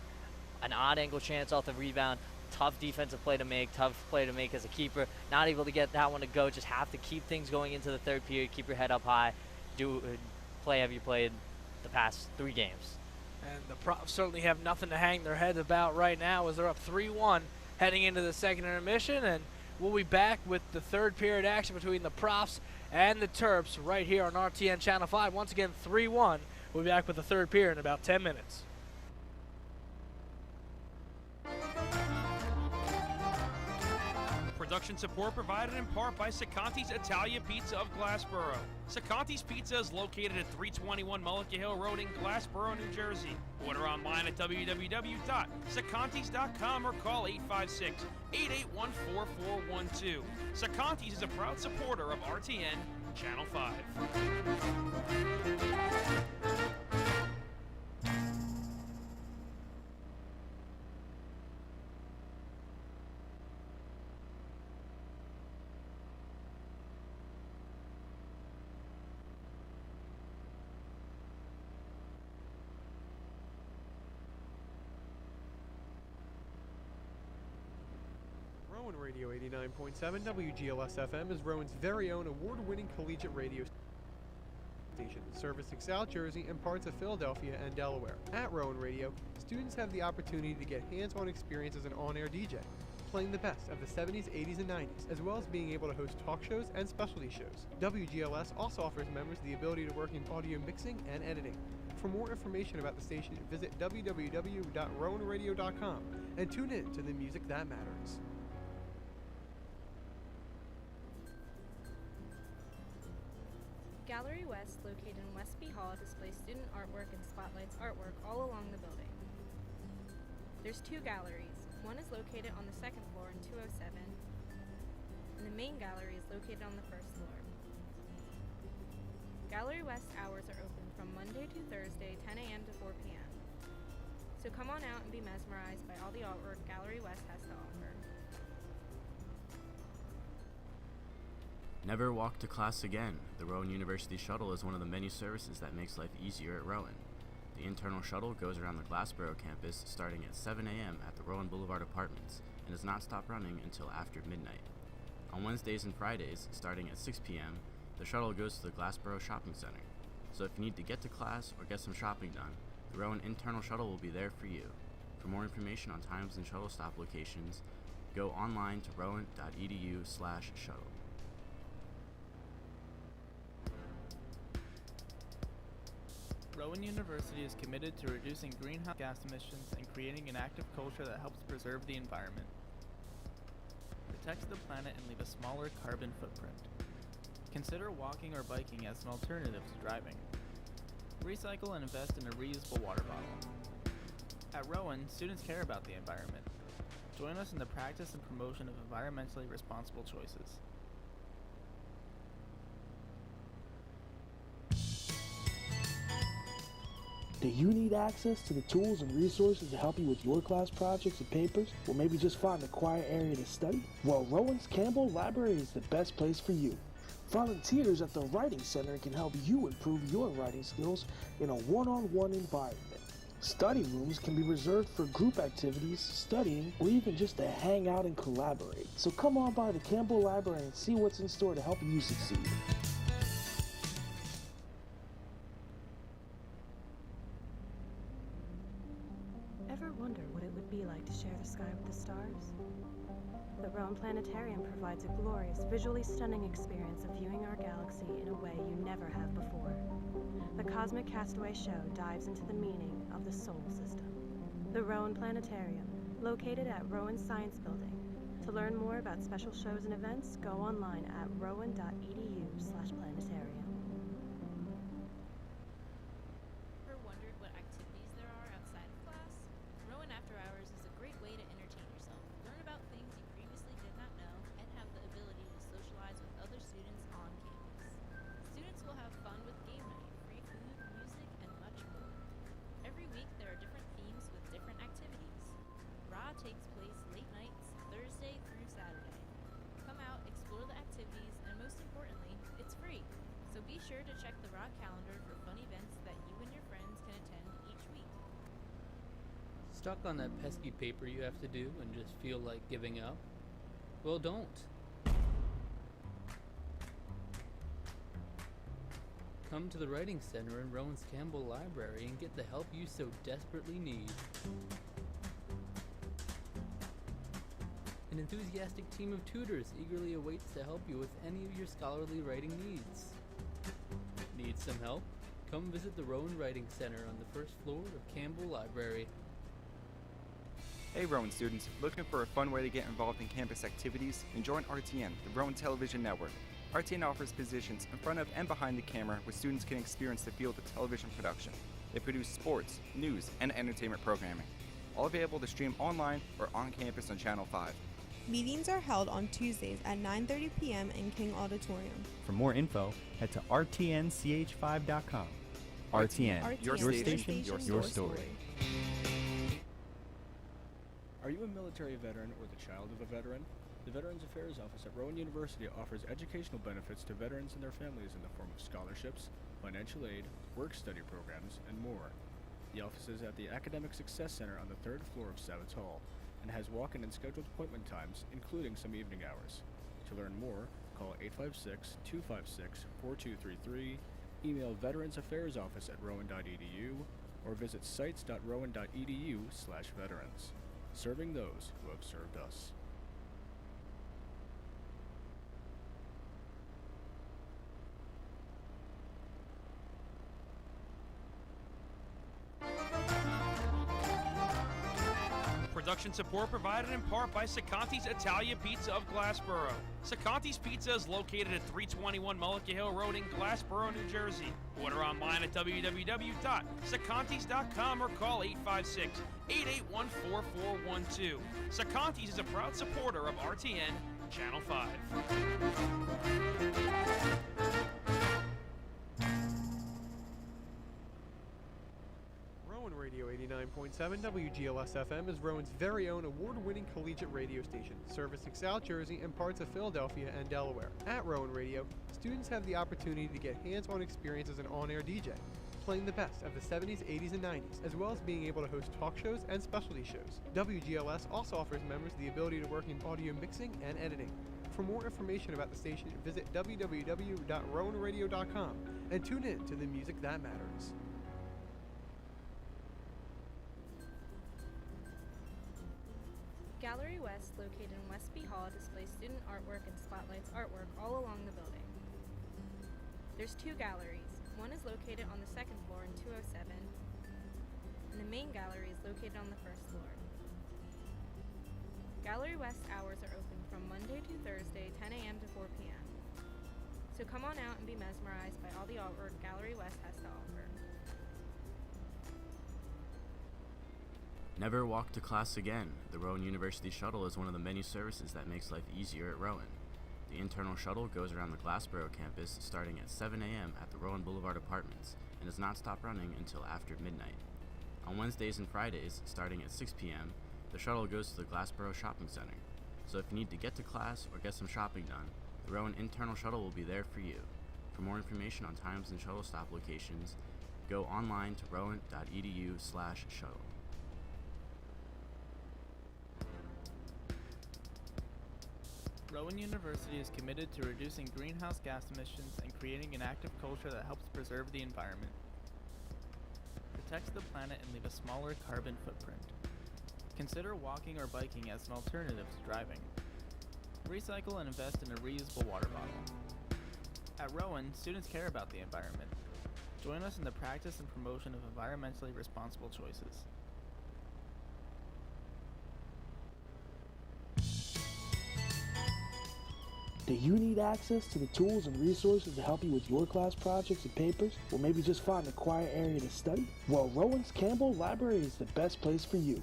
[SPEAKER 3] an odd angle chance off the rebound, tough defensive play to make, tough play to make as a keeper. Not able to get that one to go. Just have to keep things going into the third period. Keep your head up high. Play have you played the past 3 games.
[SPEAKER 2] And the Profs certainly have nothing to hang their heads about right now, as they're up 3-1. Heading into the second intermission, and we'll be back with the third period action between the Profs and the Terps right here on RTN Channel 5. Once again, 3-1. We'll be back with the third period in about 10 minutes.
[SPEAKER 5] Production support provided in part by Sacanti's Italian Pizza of Glassboro. Sacanti's Pizza is located at 321 Mullica Hill Road in Glassboro, New Jersey. Order online at www.sacantis.com or call 856-881-4412. Sacanti's is a proud supporter of RTN Channel 5.
[SPEAKER 7] Rowan Radio 89.7 WGLS-FM is Rowan's very own award-winning collegiate radio station, servicing South Jersey and parts of Philadelphia and Delaware. At Rowan Radio, students have the opportunity to get hands-on experience as an on-air DJ, playing the best of the 70s, 80s, and 90s, as well as being able to host talk shows and specialty shows. WGLS also offers members the ability to work in audio mixing and editing. For more information about the station, visit www.rowanradio.com and tune in to the music that matters.
[SPEAKER 8] Gallery West, located in Westby Hall, displays student artwork and spotlights artwork all along the building. There's 2 galleries. One is located on the 2nd floor in 207, and the main gallery is located on the 1st floor. Gallery West hours are open from Monday to Thursday, 10 a.m. to 4 p.m. So come on out and be mesmerized by all the artwork Gallery West has to offer.
[SPEAKER 13] Never walk to class again. The Rowan University Shuttle is one of the many services that makes life easier at Rowan. The internal shuttle goes around the Glassboro campus starting at 7 a.m. at the Rowan Boulevard Apartments and does not stop running until after midnight. On Wednesdays and Fridays, starting at 6 p.m., the shuttle goes to the Glassboro Shopping Center. So if you need to get to class or get some shopping done, the Rowan internal shuttle will be there for you. For more information on times and shuttle stop locations, go online to rowan.edu/shuttle.
[SPEAKER 4] Rowan University is committed to reducing greenhouse gas emissions and creating an active culture that helps preserve the environment. Protect the planet and leave a smaller carbon footprint. Consider walking or biking as an alternative to driving. Recycle and invest in a reusable water bottle. At Rowan, students care about the environment. Join us in the practice and promotion of environmentally responsible choices.
[SPEAKER 11] Do you need access to the tools and resources to help you with your class projects and papers? Or maybe just find a quiet area to study? Well, Rowan's Campbell Library is the best place for you. Volunteers at the Writing Center can help you improve your writing skills in a one-on-one environment. Study rooms can be reserved for group activities, studying, or even just to hang out and collaborate. So come on by the Campbell Library and see what's in store to help you succeed.
[SPEAKER 15] Ever wonder what it would be like to share the sky with the stars? The Rowan Planetarium provides a glorious, visually stunning experience of viewing our galaxy in a way you never have before. The Cosmic Castaway Show dives into the meaning of the solar system. The Rowan Planetarium, located at Rowan Science Building. To learn more about special shows and events, go online at rowan.edu/planetarium.
[SPEAKER 8] Ever wondered what activities there are outside of class? Rowan After Hours is a great way to entertain yourself, learn about things you previously did not know, and have the ability to socialize with other students on campus. Students will have fun with game night, free food, music, and much more. Every week there are different themes with different activities. RA takes place late nights, Thursday through Saturday. Come out, explore the activities, and most importantly, it's free. So be sure to check the RA calendar for fun events that you and your friends can attend each week.
[SPEAKER 16] Stuck on that pesky paper you have to do and just feel like giving up? Well, don't. Come to the Writing Center in Rowan's Campbell Library and get the help you so desperately need. An enthusiastic team of tutors eagerly awaits to help you with any of your scholarly writing needs. Need some help? Come visit the Rowan Writing Center on the first floor of Campbell Library.
[SPEAKER 17] Hey Rowan students, looking for a fun way to get involved in campus activities? Then join RTN, the Rowan Television Network. RTN offers positions in front of and behind the camera where students can experience the field of television production. They produce sports, news, and entertainment programming. All available to stream online or on campus on Channel 5.
[SPEAKER 18] Meetings are held on Tuesdays at 9:30 p.m. in King Auditorium.
[SPEAKER 27] For more info, head to rtnch5.com. RTN, your station, your story.
[SPEAKER 28] Are you a military veteran or the child of a veteran? The Veterans Affairs Office at Rowan University offers educational benefits to veterans and their families in the form of scholarships, financial aid, work-study programs, and more. The office is at the Academic Success Center on the 3rd floor of Savitz Hall and has walk-in and scheduled appointment times, including some evening hours. To learn more, call 856-256-4233, email veteransaffairsoffice@rowan.edu, or visit sites.rowan.edu/veterans. Serving those who have served us.
[SPEAKER 5] Production support provided in part by Sacanti's Italian Pizza of Glassboro. Sacanti's Pizza is located at 321 Mullica Hill Road in Glassboro, New Jersey. Order online at www.sacantis.com or call 856-881-4412. Sacanti's is a proud supporter of RTN Channel 5.
[SPEAKER 7] Rowan Radio 89.7 WGLS-FM is Rowan's very own award-winning collegiate radio station, servicing South Jersey and parts of Philadelphia and Delaware. At Rowan Radio, students have the opportunity to get hands-on experience as an on-air DJ, playing the best of the 70s, 80s, and 90s, as well as being able to host talk shows and specialty shows. WGLS also offers members the ability to work in audio mixing and editing. For more information about the station, visit www.rowanradio.com and tune in to the music that matters.
[SPEAKER 8] Gallery West, located in Westby Hall, displays student artwork and spotlights artwork all along the building. There's 2 galleries. One is located on the second floor in 207, and the main gallery is located on the first floor. Gallery West hours are open from Monday to Thursday, 10 a.m. to 4 p.m. So come on out and be mesmerized by all the artwork Gallery West has to offer.
[SPEAKER 13] Never walk to class again. The Rowan University Shuttle is one of the many services that makes life easier at Rowan. The internal shuttle goes around the Glassboro campus starting at 7 a.m. at the Rowan Boulevard Apartments and does not stop running until after midnight. On Wednesdays and Fridays, starting at 6 p.m., the shuttle goes to the Glassboro Shopping Center. So if you need to get to class or get some shopping done, the Rowan internal shuttle will be there for you. For more information on times and shuttle stop locations, go online to rowan.edu/shuttle.
[SPEAKER 4] Rowan University is committed to reducing greenhouse gas emissions and creating an active culture that helps preserve the environment. Protect the planet and leave a smaller carbon footprint. Consider walking or biking as an alternative to driving. Recycle and invest in a reusable water bottle. At Rowan, students care about the environment. Join us in the practice and promotion of environmentally responsible choices.
[SPEAKER 11] Do you need access to the tools and resources to help you with your class projects and papers, or maybe just find a quiet area to study? Well, Rowan's Campbell Library is the best place for you.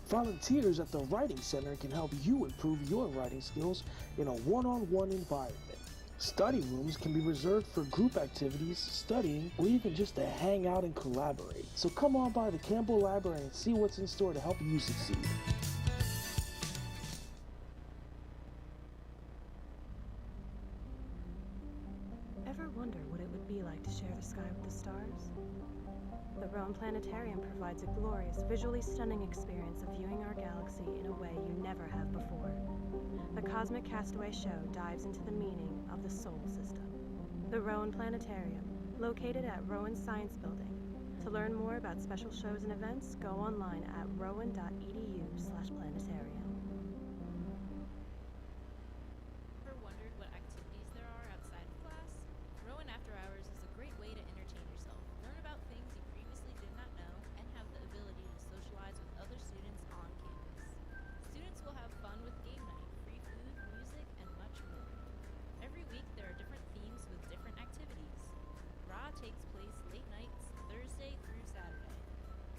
[SPEAKER 11] Volunteers at the Writing Center can help you improve your writing skills in a one-on-one environment. Study rooms can be reserved for group activities, studying, or even just to hang out and collaborate. So come on by the Campbell Library and see what's in store to help you succeed.
[SPEAKER 15] Ever wonder what it would be like to share the sky with the stars? The Rowan Planetarium provides a glorious, visually stunning experience of viewing our galaxy in a way you never have before. The Cosmic Castaway Show dives into the meaning of the solar system. The Rowan Planetarium, located at Rowan Science Building. To learn more about special shows and events, go online at rowan.edu/planetarium.
[SPEAKER 8] Ever wondered what activities there are outside of class? Rowan After Hours is a great way to entertain yourself, learn about things you previously did not know, and have the ability to socialize with other students on campus. Students will have fun with game night, free food, music, and much more. Every week there are different themes with different activities. RA takes place late nights, Thursday through Saturday.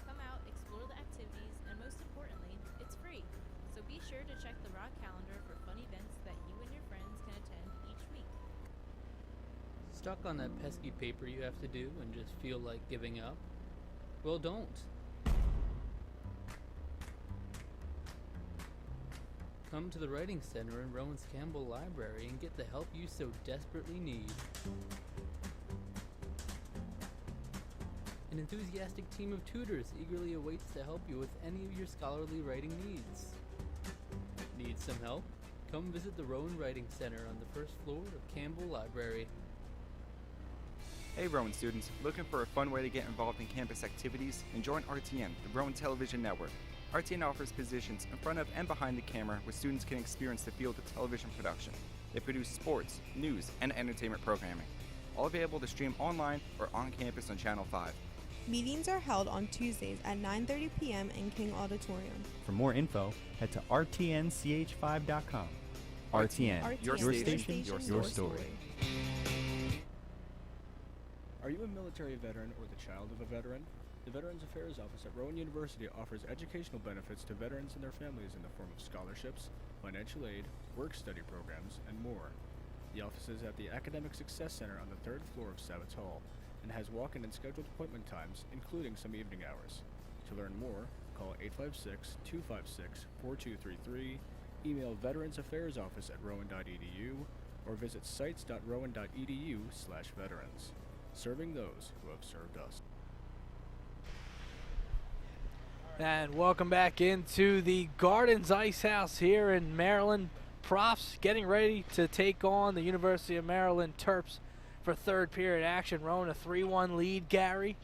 [SPEAKER 8] Come out, explore the activities, and most importantly, it's free. So be sure to check the RA calendar for fun events that you and your friends can attend each week.
[SPEAKER 16] Stuck on that pesky paper you have to do and just feel like giving up? Well, don't. Come to the Writing Center in Rowan's Campbell Library and get the help you so desperately need. An enthusiastic team of tutors eagerly awaits to help you with any of your scholarly writing needs. Need some help? Come visit the Rowan Writing Center on the first floor of Campbell Library.
[SPEAKER 17] Hey Rowan students, looking for a fun way to get involved in campus activities? And join RTN, the Rowan Television Network. RTN offers positions in front of and behind the camera where students can experience the field of television production. They produce sports, news, and entertainment programming. All available to stream online or on campus on Channel 5.
[SPEAKER 18] Meetings are held on Tuesdays at 9:30 p.m. in King Auditorium.
[SPEAKER 27] For more info, head to rtnch5.com. RTN, your station, your story.
[SPEAKER 28] Are you a military veteran or the child of a veteran? The Veterans Affairs Office at Rowan University offers educational benefits to veterans and their families in the form of scholarships, financial aid, work-study programs, and more. The office is at the Academic Success Center on the 3rd floor of Savitz Hall and has walk-in and scheduled appointment times, including some evening hours. To learn more, call 856-256-4233, email veteransaffairsoffice@rowan.edu, or visit sites.rowan.edu/veterans. Serving those who have served us.
[SPEAKER 2] And welcome back into the Gardens Ice House here in Maryland. Profs getting ready to take on the University of Maryland Terps for third period action. Rowan a 3-1 lead. Gary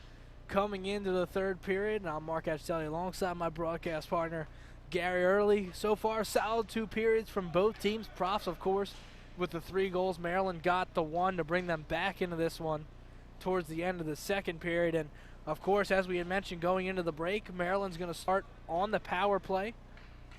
[SPEAKER 2] coming into the third period. And I'm Marc Acchitelli alongside my broadcast partner, Gary Erdelyi. So far, solid 2 periods from both teams. Profs, of course, with the 3 goals. Maryland got the 1 to bring them back into this one. towards the end of the second period. And, of course, as we had mentioned going into the break, Maryland's going to start on the power play.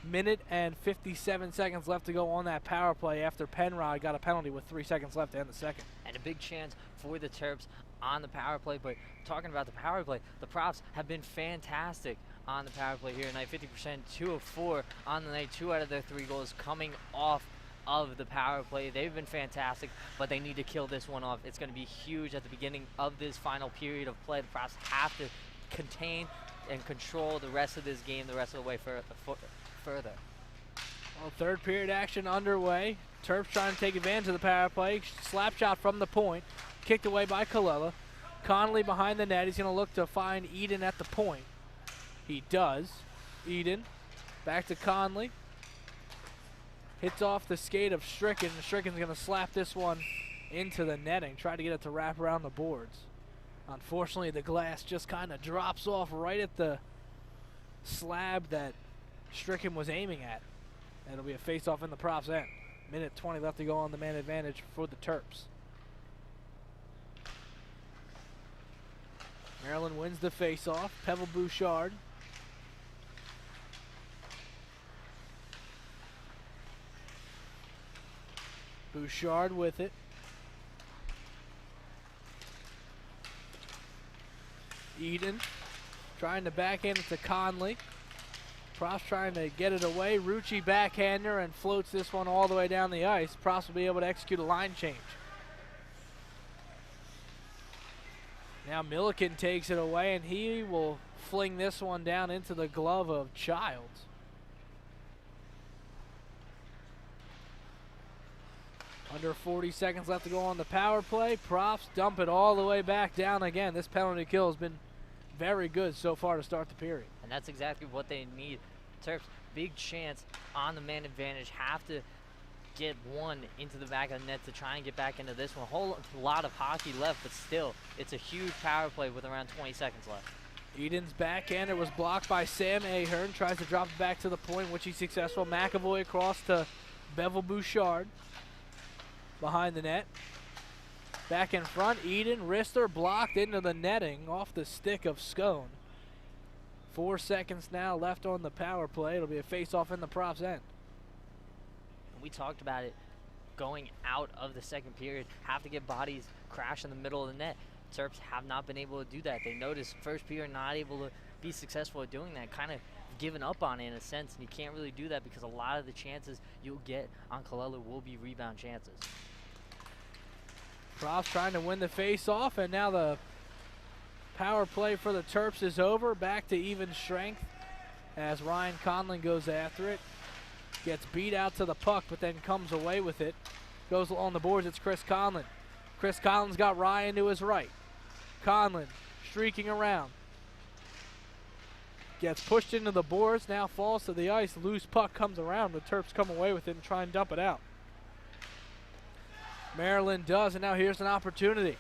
[SPEAKER 2] Minute and 57 seconds left to go on that power play after Penrod got a penalty with 3 seconds left to end the second.
[SPEAKER 3] And a big chance for the Terps on the power play. But talking about the power play, the Profs have been fantastic on the power play here tonight. 50%, 2 of 4 on the night. 2 out of their 3 goals coming off of the power play. They've been fantastic, but they need to kill this one off. It's going to be huge at the beginning of this final period of play. The Profs have to contain and control the rest of this game the rest of the way further.
[SPEAKER 2] Well, third period action underway. Terps trying to take advantage of the power play. Slap shot from the point. Kicked away by Kalila. Connolly behind the net. He's going to look to find Eden at the point. He does. Eden back to Conley. Hits off the skate of Stricken. Stricken's going to slap this one into the netting. Try to get it to wrap around the boards. Unfortunately, the glass just kind of drops off right at the slab that Stricken was aiming at. And it'll be a face-off in the Profs' end. Minute 20 left to go on the man advantage for the Terps. Maryland wins the face-off. Pebble Bouchard. Bouchard with it. Eden trying to backhand it to Conley. Profs trying to get it away. Rucci backhander and floats this one all the way down the ice. Profs will be able to execute a line change. Now Milliken takes it away, and he will fling this one down into the glove of Childs. Under 40 seconds left to go on the power play. Profs dump it all the way back down again. This penalty kill has been very good so far to start the period.
[SPEAKER 3] And that's exactly what they need. Terps, big chance on the man advantage. Have to get one into the back of the net to try and get back into this one. A whole lot of hockey left, but still, it's a huge power play with around 20 seconds left.
[SPEAKER 2] Eden's backhander was blocked by Sam Ahern. Tries to drop it back to the point, which he's successful. McAvoy across to Bevel Bouchard. Behind the net. Back in front, Eden, wrister blocked into the netting off the stick of Scone. 4 seconds now left on the power play. It'll be a face-off in the Profs' end.
[SPEAKER 3] We talked about it going out of the second period. Have to get bodies crash in the middle of the net. Terps have not been able to do that. They noticed first period not able to be successful at doing that. Kind of given up on it in a sense, and you can't really do that because a lot of the chances you'll get on Kalila will be rebound chances.
[SPEAKER 2] Profs trying to win the face-off, and now the power play for the Terps is over. Back to even strength as Ryan Conlon goes after it. Gets beat out to the puck, but then comes away with it. Goes along the boards, it's Chris Conlon. Chris Conlon's got Ryan to his right. Conlon streaking around. Gets pushed into the boards, now falls to the ice. Loose puck comes around. The Terps come away with it and try and dump it out. Maryland does, and now here's an opportunity.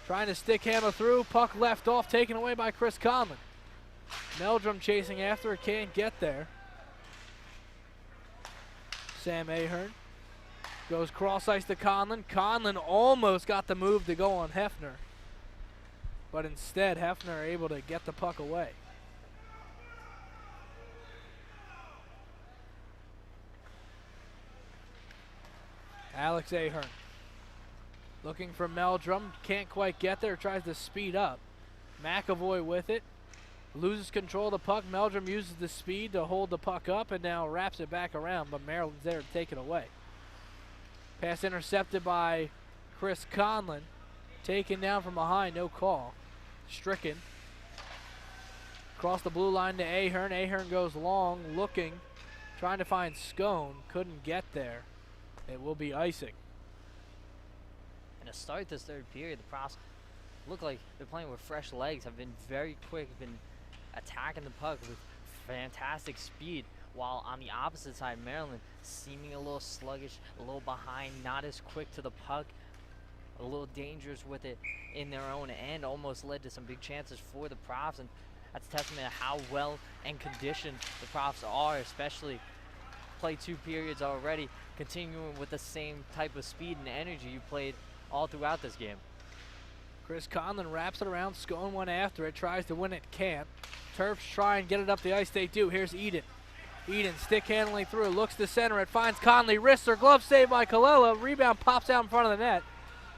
[SPEAKER 2] Trying to stick hammer through. Puck left off, taken away by Chris Conlon. Meldrum chasing after it, can't get there. Sam Ahern goes cross ice to Conlon. Conlon almost got the move to go on Hefner, but instead Hefner able to get the puck away. Alex Ahern looking for Meldrum, can't quite get there, tries to speed up. McAvoy with it, loses control of the puck. Meldrum uses the speed to hold the puck up and now wraps it back around, but Maryland's there to take it away. Pass intercepted by Chris Conlon, taken down from behind, no call. Stricken across the blue line to Ahern. Ahern goes long, looking, trying to find Scone, couldn't get there. It will be icing.
[SPEAKER 3] And to start this third period, the Profs look like they're playing with fresh legs, have been very quick, have been attacking the puck with fantastic speed, while on the opposite side, Maryland seeming a little sluggish, a little behind, not as quick to the puck, a little dangerous with it in their own end, almost led to some big chances for the Profs, and that's a testament to how well and conditioned the Profs are, especially play 2 periods already, continuing with the same type of speed and energy you played all throughout this game.
[SPEAKER 2] Chris Conlon wraps it around. Scone one after it. Tries to win it. Can't. Terps try and get it up the ice. They do. Here's Eden. Eden stick handling through. Looks to center it. Finds Conley. Wrister. Glove save by Colella. Rebound pops out in front of the net.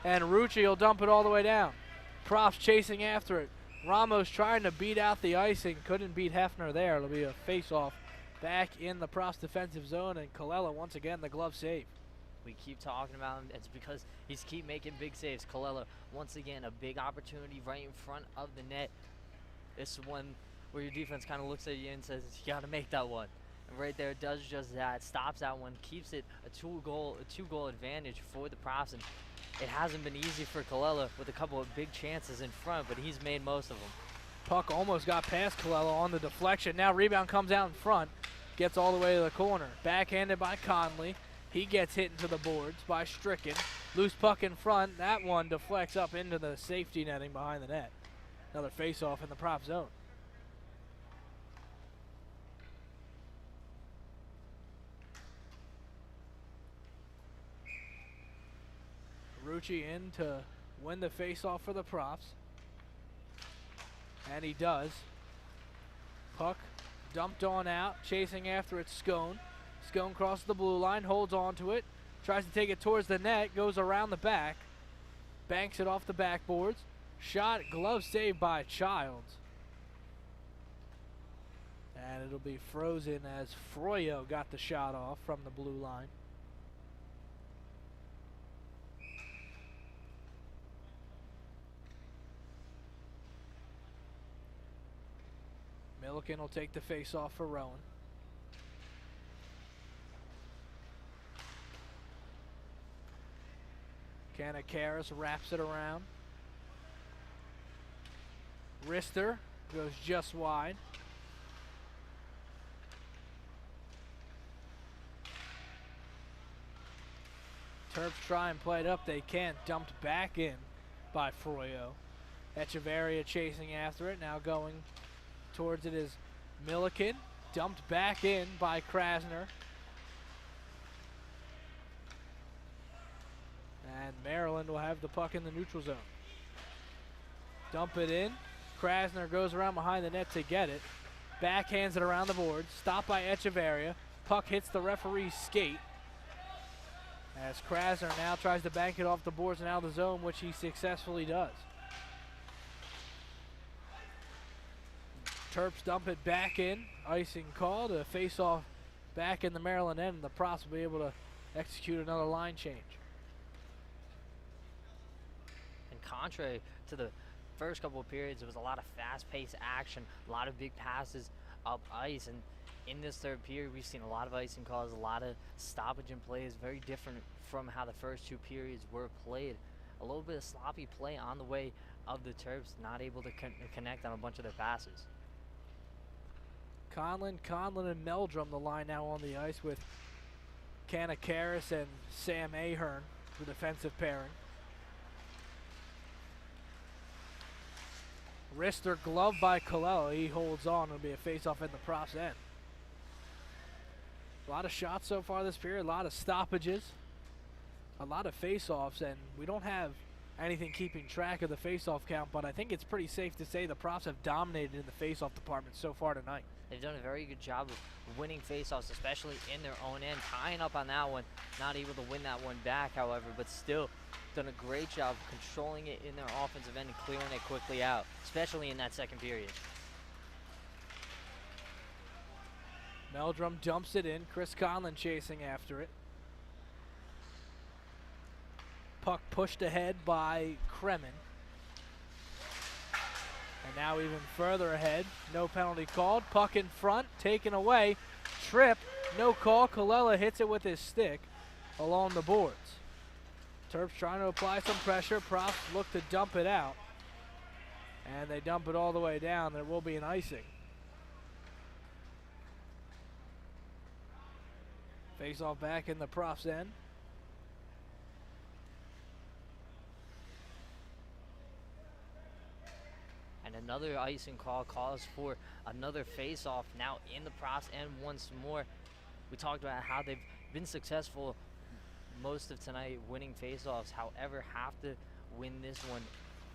[SPEAKER 2] And Rucci will dump it all the way down. Profs chasing after it. Ramos trying to beat out the icing. Couldn't beat Hefner there. It'll be a face-off back in the Profs defensive zone. And Colella once again the glove save.
[SPEAKER 3] We keep talking about him. It's because he's keep making big saves. Colella, once again, a big opportunity right in front of the net. This is one where your defense kind of looks at you and says, you got to make that one. And right there, does just that. Stops that one, keeps it a two-goal advantage for the Profs. And it hasn't been easy for Colella with a couple of big chances in front, but he's made most of them.
[SPEAKER 2] Puck almost got past Colella on the deflection. Now rebound comes out in front. Gets all the way to the corner. Backhanded by Conley. He gets hit into the boards by Stricken. Loose puck in front. That one deflects up into the safety netting behind the net. Another face-off in the prop zone. Rucci in to win the face-off for the Profs. And he does. Puck dumped on out. Chasing after it, Scone. Scone crosses the blue line, holds on to it, tries to take it towards the net, goes around the back, banks it off the backboards. Shot, glove saved by Childs. And it'll be frozen as Froyo got the shot off from the blue line. Milliken will take the face off for Rowan. Kanakaris wraps it around. Wrister goes just wide. Terps try and play it up. They can't. Dumped back in by Froyo. Echeverria chasing after it. Now going towards it is Milliken. Dumped back in by Krasner. And Maryland will have the puck in the neutral zone. Dump it in. Krasner goes around behind the net to get it. Backhands it around the board. Stopped by Echeverria. Puck hits the referee's skate. As Krasner now tries to bank it off the boards and out of the zone, which he successfully does. Terps dump it back in. Icing called. A face-off back in the Maryland end. The Profs will be able to execute another line change.
[SPEAKER 3] Contrary to the first couple of periods, it was a lot of fast-paced action, a lot of big passes up ice, and in this third period we've seen a lot of icing calls, a lot of stoppage in plays, very different from how the first two periods were played. A little bit of sloppy play on the way of the Terps, not able to connect on a bunch of their passes.
[SPEAKER 2] Conlon, and Meldrum the line now on the ice with Kanakaris and Sam Ahern, the defensive pairing. Wrister glove by Colella. He holds on. It'll be a face-off in the Profs end. A lot of shots so far this period. A lot of stoppages. A lot of face-offs. And we don't have anything keeping track of the face-off count, but I think it's pretty safe to say the Profs have dominated in the face-off department so far tonight.
[SPEAKER 3] They've done a very good job of winning face-offs, especially in their own end. Tying up on that one. Not able to win that one back, however, but still done a great job of controlling it in their offensive end and clearing it quickly out, especially in that second period.
[SPEAKER 2] Meldrum dumps it in. Chris Conlon chasing after it. Puck pushed ahead by Kremen. And now even further ahead. No penalty called. Puck in front. Taken away. Trip. No call. Colella hits it with his stick along the boards. Terps trying to apply some pressure. Profs look to dump it out. And they dump it all the way down. There will be an icing. Face off back in the Profs end.
[SPEAKER 3] And another icing call calls for another face-off now in the Profs end once more. We talked about how they've been successful most of tonight winning face-offs, however have to win this one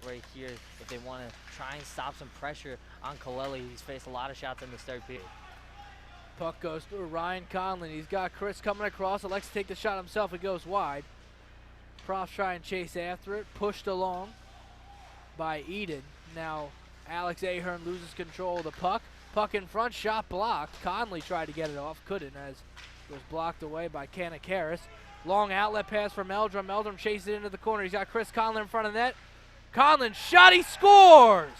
[SPEAKER 3] right here if they want to try and stop some pressure on Acchitelli. He's faced a lot of shots in this third period.
[SPEAKER 2] Puck goes through Ryan Conlon. He's got Chris coming across. Elects to take the shot himself. It goes wide. Profs try and chase after it. Pushed along by Eden. Now Alex Ahern loses control of the puck. Puck in front, shot blocked. Conley tried to get it off, couldn't, as it was blocked away by Kanakaris. Long outlet pass for Meldrum. Meldrum chases it into the corner. He's got Chris Conlon in front of net. Conlon shot, he scores!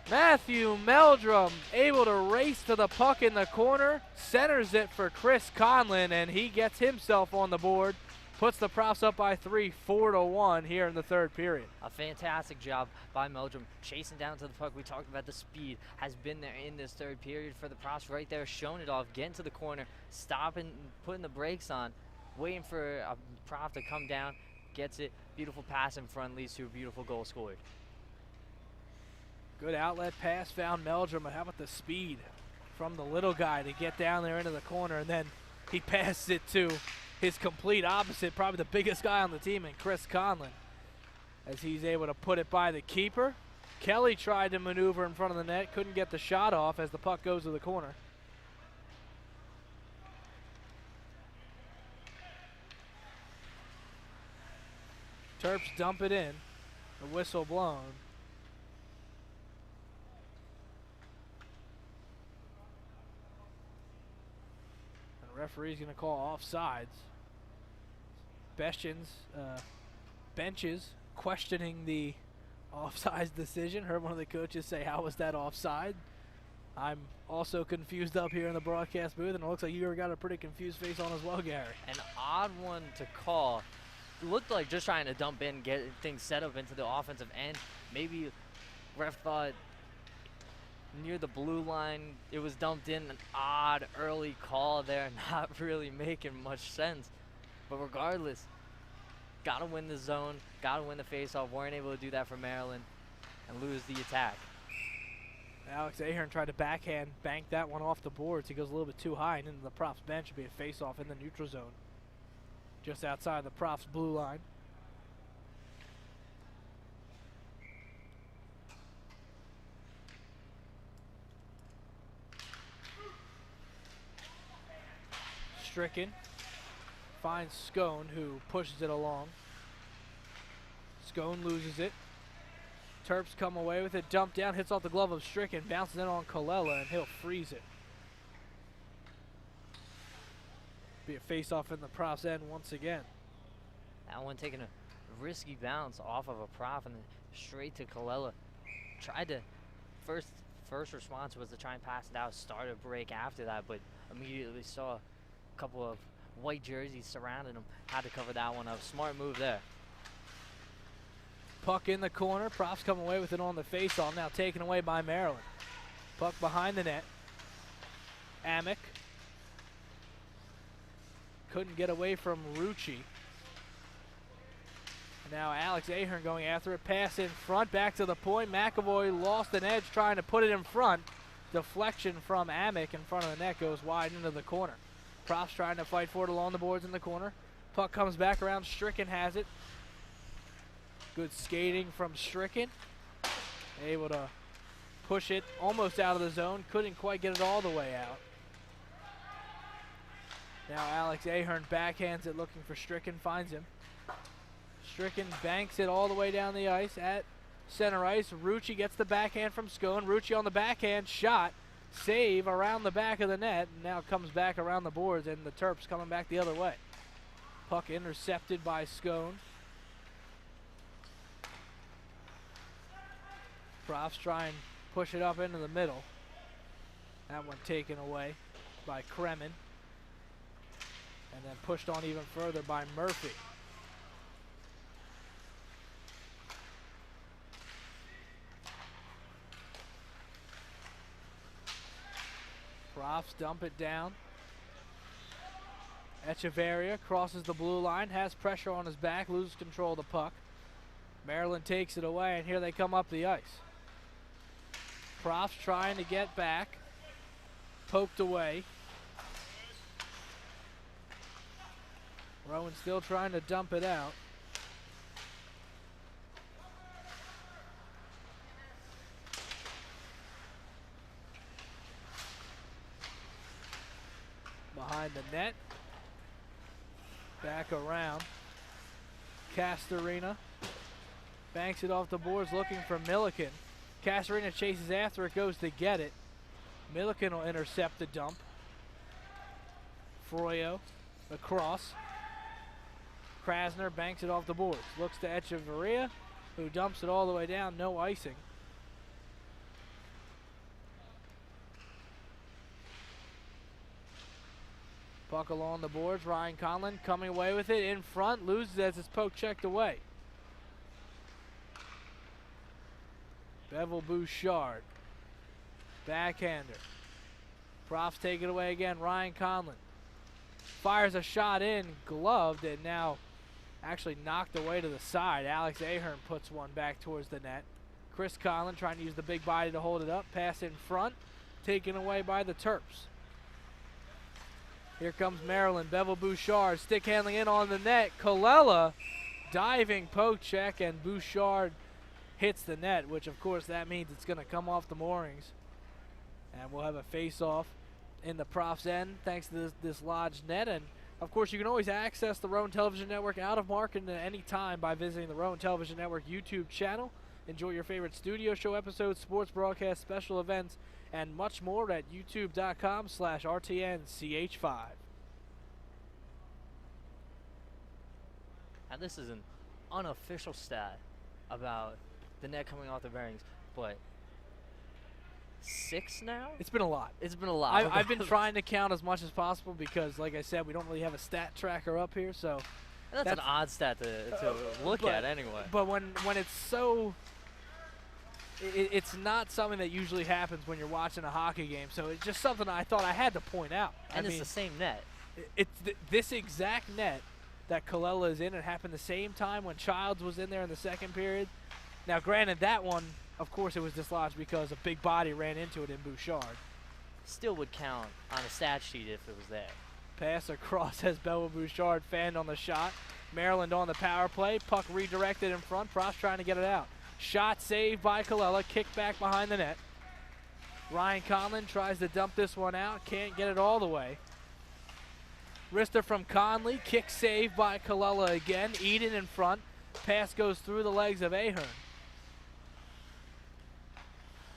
[SPEAKER 2] Matthew Meldrum able to race to the puck in the corner, centers it for Chris Conlon, and he gets himself on the board. Puts the Profs up by 3, 4-1 here in the third period.
[SPEAKER 3] A fantastic job by Meldrum, chasing down to the puck. We talked about the speed has been there in this third period for the Profs right there, showing it off, getting to the corner, stopping, putting the brakes on, waiting for a Prof to come down, gets it, beautiful pass in front, leads to a beautiful goal scored.
[SPEAKER 2] Good outlet pass found Meldrum, but how about the speed from the little guy to get down there into the corner, and then he passes it to his complete opposite, probably the biggest guy on the team, and Chris Conlon, as he's able to put it by the keeper. Kelly tried to maneuver in front of the net, couldn't get the shot off as the puck goes to the corner. Terps dump it in, the whistle blown. And the referee's going to call offsides. Benches questioning the offsides decision. Heard one of the coaches say, "How was that offside?" I'm also confused up here in the broadcast booth, and it looks like you got a pretty confused face on as well, Gary.
[SPEAKER 3] An odd one to call. Looked like just trying to dump in, get things set up into the offensive end. Maybe ref thought near the blue line it was dumped in. An odd early call there, not really making much sense. But regardless, got to win the zone, got to win the faceoff. Weren't able to do that for Maryland and lose the attack.
[SPEAKER 2] Alex Ahern tried to backhand, bank that one off the boards. He goes a little bit too high and into the Profs bench. It'll be a faceoff in the neutral zone, just outside the Profs blue line. Stricken finds Scone, who pushes it along. Scone loses it. Terps come away with it, dumped down, hits off the glove of Stricken, bounces in on Colella, and he'll freeze it. Be a face-off in the Profs end once again.
[SPEAKER 3] That one taking a risky bounce off of a Prof and then straight to Colella. Tried to, first response was to try and pass it out, start a break after that, but immediately saw a couple of white jerseys surrounding him. Had to cover that one up. Smart move there.
[SPEAKER 2] Puck in the corner. Profs come away with it on the faceoff. Now taken away by Maryland. Puck behind the net. Amick couldn't get away from Rucci. Now Alex Ahern going after it. Pass in front, back to the point. McAvoy lost an edge trying to put it in front. Deflection from Amick in front of the net, goes wide into the corner. Profs trying to fight for it along the boards in the corner. Puck comes back around. Stricken has it. Good skating from Stricken. Able to push it almost out of the zone. Couldn't quite get it all the way out. Now Alex Ahern backhands it, looking for Stricken. Finds him. Stricken banks it all the way down the ice at center ice. Rucci gets the backhand from Scone. Rucci on the backhand shot. Save around the back of the net. And now comes back around the boards, and the Terps coming back the other way. Puck intercepted by Scone. Profs try and push it up into the middle. That one taken away by Kremen. And then pushed on even further by Murphy. Profs dump it down. Echeverria crosses the blue line, has pressure on his back, loses control of the puck. Maryland takes it away, and here they come up the ice. Profs trying to get back. Poked away. Rowan still trying to dump it out. behind the net. Back around. Castorina banks it off the boards looking for Milliken. Castorina chases after it, goes to get it. Milliken will intercept the dump. Froyo across. Krasner banks it off the boards. Looks to Echeverria, who dumps it all the way down. No icing. Puck along the boards. Ryan Conlon coming away with it in front. Loses as his poke checked away. Bevel Bouchard. Backhander. Profs take it away again. Ryan Conlon fires a shot in, gloved, and now actually knocked away to the side. Alex Ahern puts one back towards the net. Chris Conlon trying to use the big body to hold it up. Pass in front, taken away by the Terps. Here comes Maryland. Bevel Bouchard stick handling in on the net. Colella diving poke check, and Bouchard hits the net, which of course that means it's going to come off the moorings. And we'll have a face-off in the Profs' end thanks to this lodged net. And of course you can always access the Rowan Television Network out of market at any time by visiting the Rowan Television Network YouTube channel. Enjoy your favorite studio show episodes, sports broadcasts, special events, and much more at youtube.com/RTNCH5.
[SPEAKER 3] And this is an unofficial stat about the net coming off the bearings, but 6 now?
[SPEAKER 2] It's been a lot.
[SPEAKER 3] It's been a lot.
[SPEAKER 2] I've been trying to count as much as possible because, like I said, we don't really have a stat tracker up here, so
[SPEAKER 3] that's an odd stat to look at anyway.
[SPEAKER 2] But when it's so, it's not something that usually happens when you're watching a hockey game. So it's just something I thought I had to point out.
[SPEAKER 3] And it's the same net.
[SPEAKER 2] It's this exact net that Colella is in. It happened the same time when Childs was in there in the second period. Now, granted, that one, of course, it was dislodged because a big body ran into it in Bouchard.
[SPEAKER 3] Still would count on a stat sheet if it was there.
[SPEAKER 2] Pass across as Bevel Bouchard fanned on the shot. Maryland on the power play. Puck redirected in front. Prost trying to get it out. Shot saved by Colella. Kick back behind the net. Ryan Conlon tries to dump this one out. Can't get it all the way. Wrister from Conley. Kick saved by Colella again. Eden in front. Pass goes through the legs of Ahern.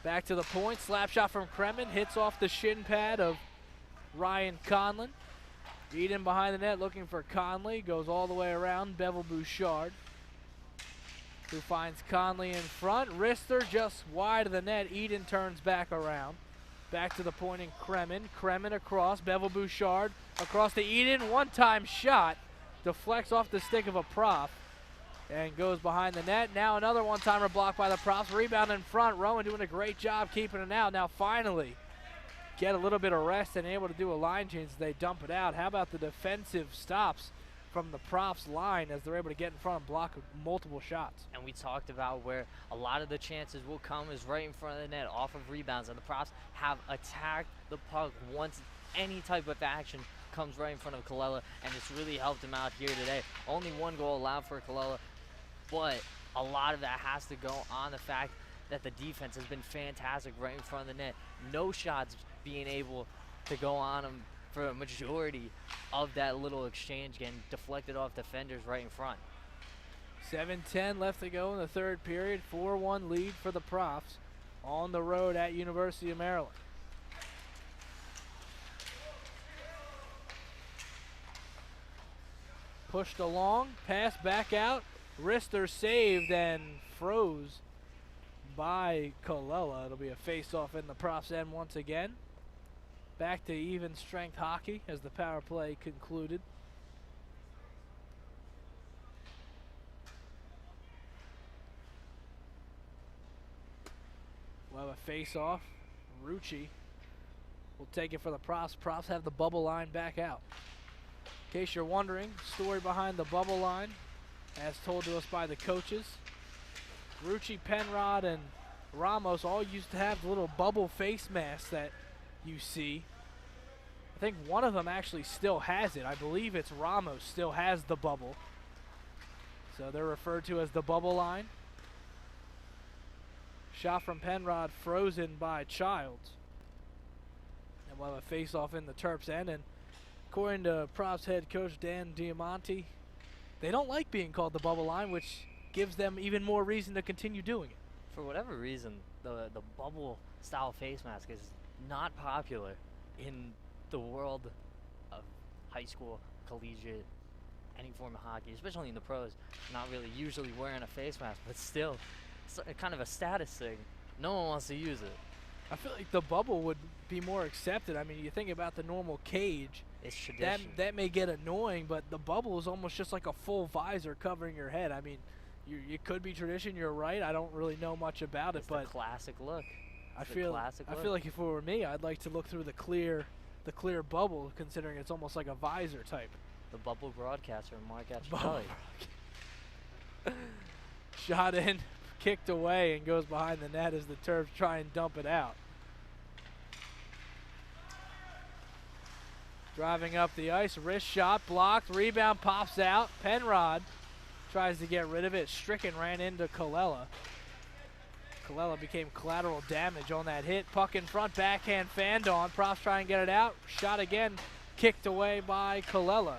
[SPEAKER 2] Back to the point. Slap shot from Kremen. Hits off the shin pad of Ryan Conlon. Eden behind the net looking for Conley. Goes all the way around. Bevel Bouchard, who finds Conley in front. Wrister just wide of the net. Eden turns back around. Back to the point in Kremen. Kremen across. Bevel Bouchard across to Eden. One-time shot. Deflects off the stick of a prop and goes behind the net. Now another one-timer blocked by the Props. Rebound in front. Rowan doing a great job keeping it out. Now finally get a little bit of rest and able to do a line change as they dump it out. How about the defensive stops from the Props line as they're able to get in front and block multiple shots?
[SPEAKER 3] And we talked about where a lot of the chances will come is right in front of the net off of rebounds, and the Props have attacked the puck once any type of action comes right in front of Colella, and it's really helped him out here today. Only one goal allowed for Colella, but a lot of that has to go on the fact that the defense has been fantastic right in front of the net. No shots being able to go on them for a majority of that little exchange, getting deflected off defenders right in front.
[SPEAKER 2] 7:10 left to go in the third period. 4-1 lead for the Profs on the road at University of Maryland. Pushed along, pass back out. Wrister saved and froze by Colella. It'll be a face-off in the Profs end once again. Back to even strength hockey as the power play concluded. We'll have a face-off. Rucci will take it for the Profs. Profs have the bubble line back out. In case you're wondering, story behind the bubble line, as told to us by the coaches. Rucci, Penrod, and Ramos all used to have the little bubble face masks that you see. I think one of them actually still has it. I believe it's Ramos still has the bubble. So they're referred to as the bubble line. Shot from Penrod frozen by Childs. And we'll have a face-off in the Terps end. And According to Props head coach Dan Diamante, they don't like being called the bubble line, which gives them even more reason to continue doing it.
[SPEAKER 3] For whatever reason, the bubble style face mask is not popular in the world of high school, collegiate, any form of hockey, especially in the pros. Not really usually wearing a face mask, but still, it's kind of a status thing. No one wants to use it.
[SPEAKER 2] I feel like the bubble would be more accepted. I mean, you think about the normal cage.
[SPEAKER 3] It's tradition.
[SPEAKER 2] That may get annoying, but the bubble is almost just like a full visor covering your head. I mean, it could be tradition. You're right. I don't really know much about it, but
[SPEAKER 3] the classic look.
[SPEAKER 2] I feel like if it were me, I'd like to look through the clear bubble, considering it's almost like a visor type.
[SPEAKER 3] The bubble broadcaster, Marc Acchitelli.
[SPEAKER 2] Shot in, kicked away, and goes behind the net as the Terps try and dump it out. Driving up the ice, wrist shot, blocked, rebound pops out. Penrod tries to get rid of it. Stricken ran into Colella. Colella became collateral damage on that hit. Puck in front, backhand fanned on. Props try and get it out. Shot again, kicked away by Colella.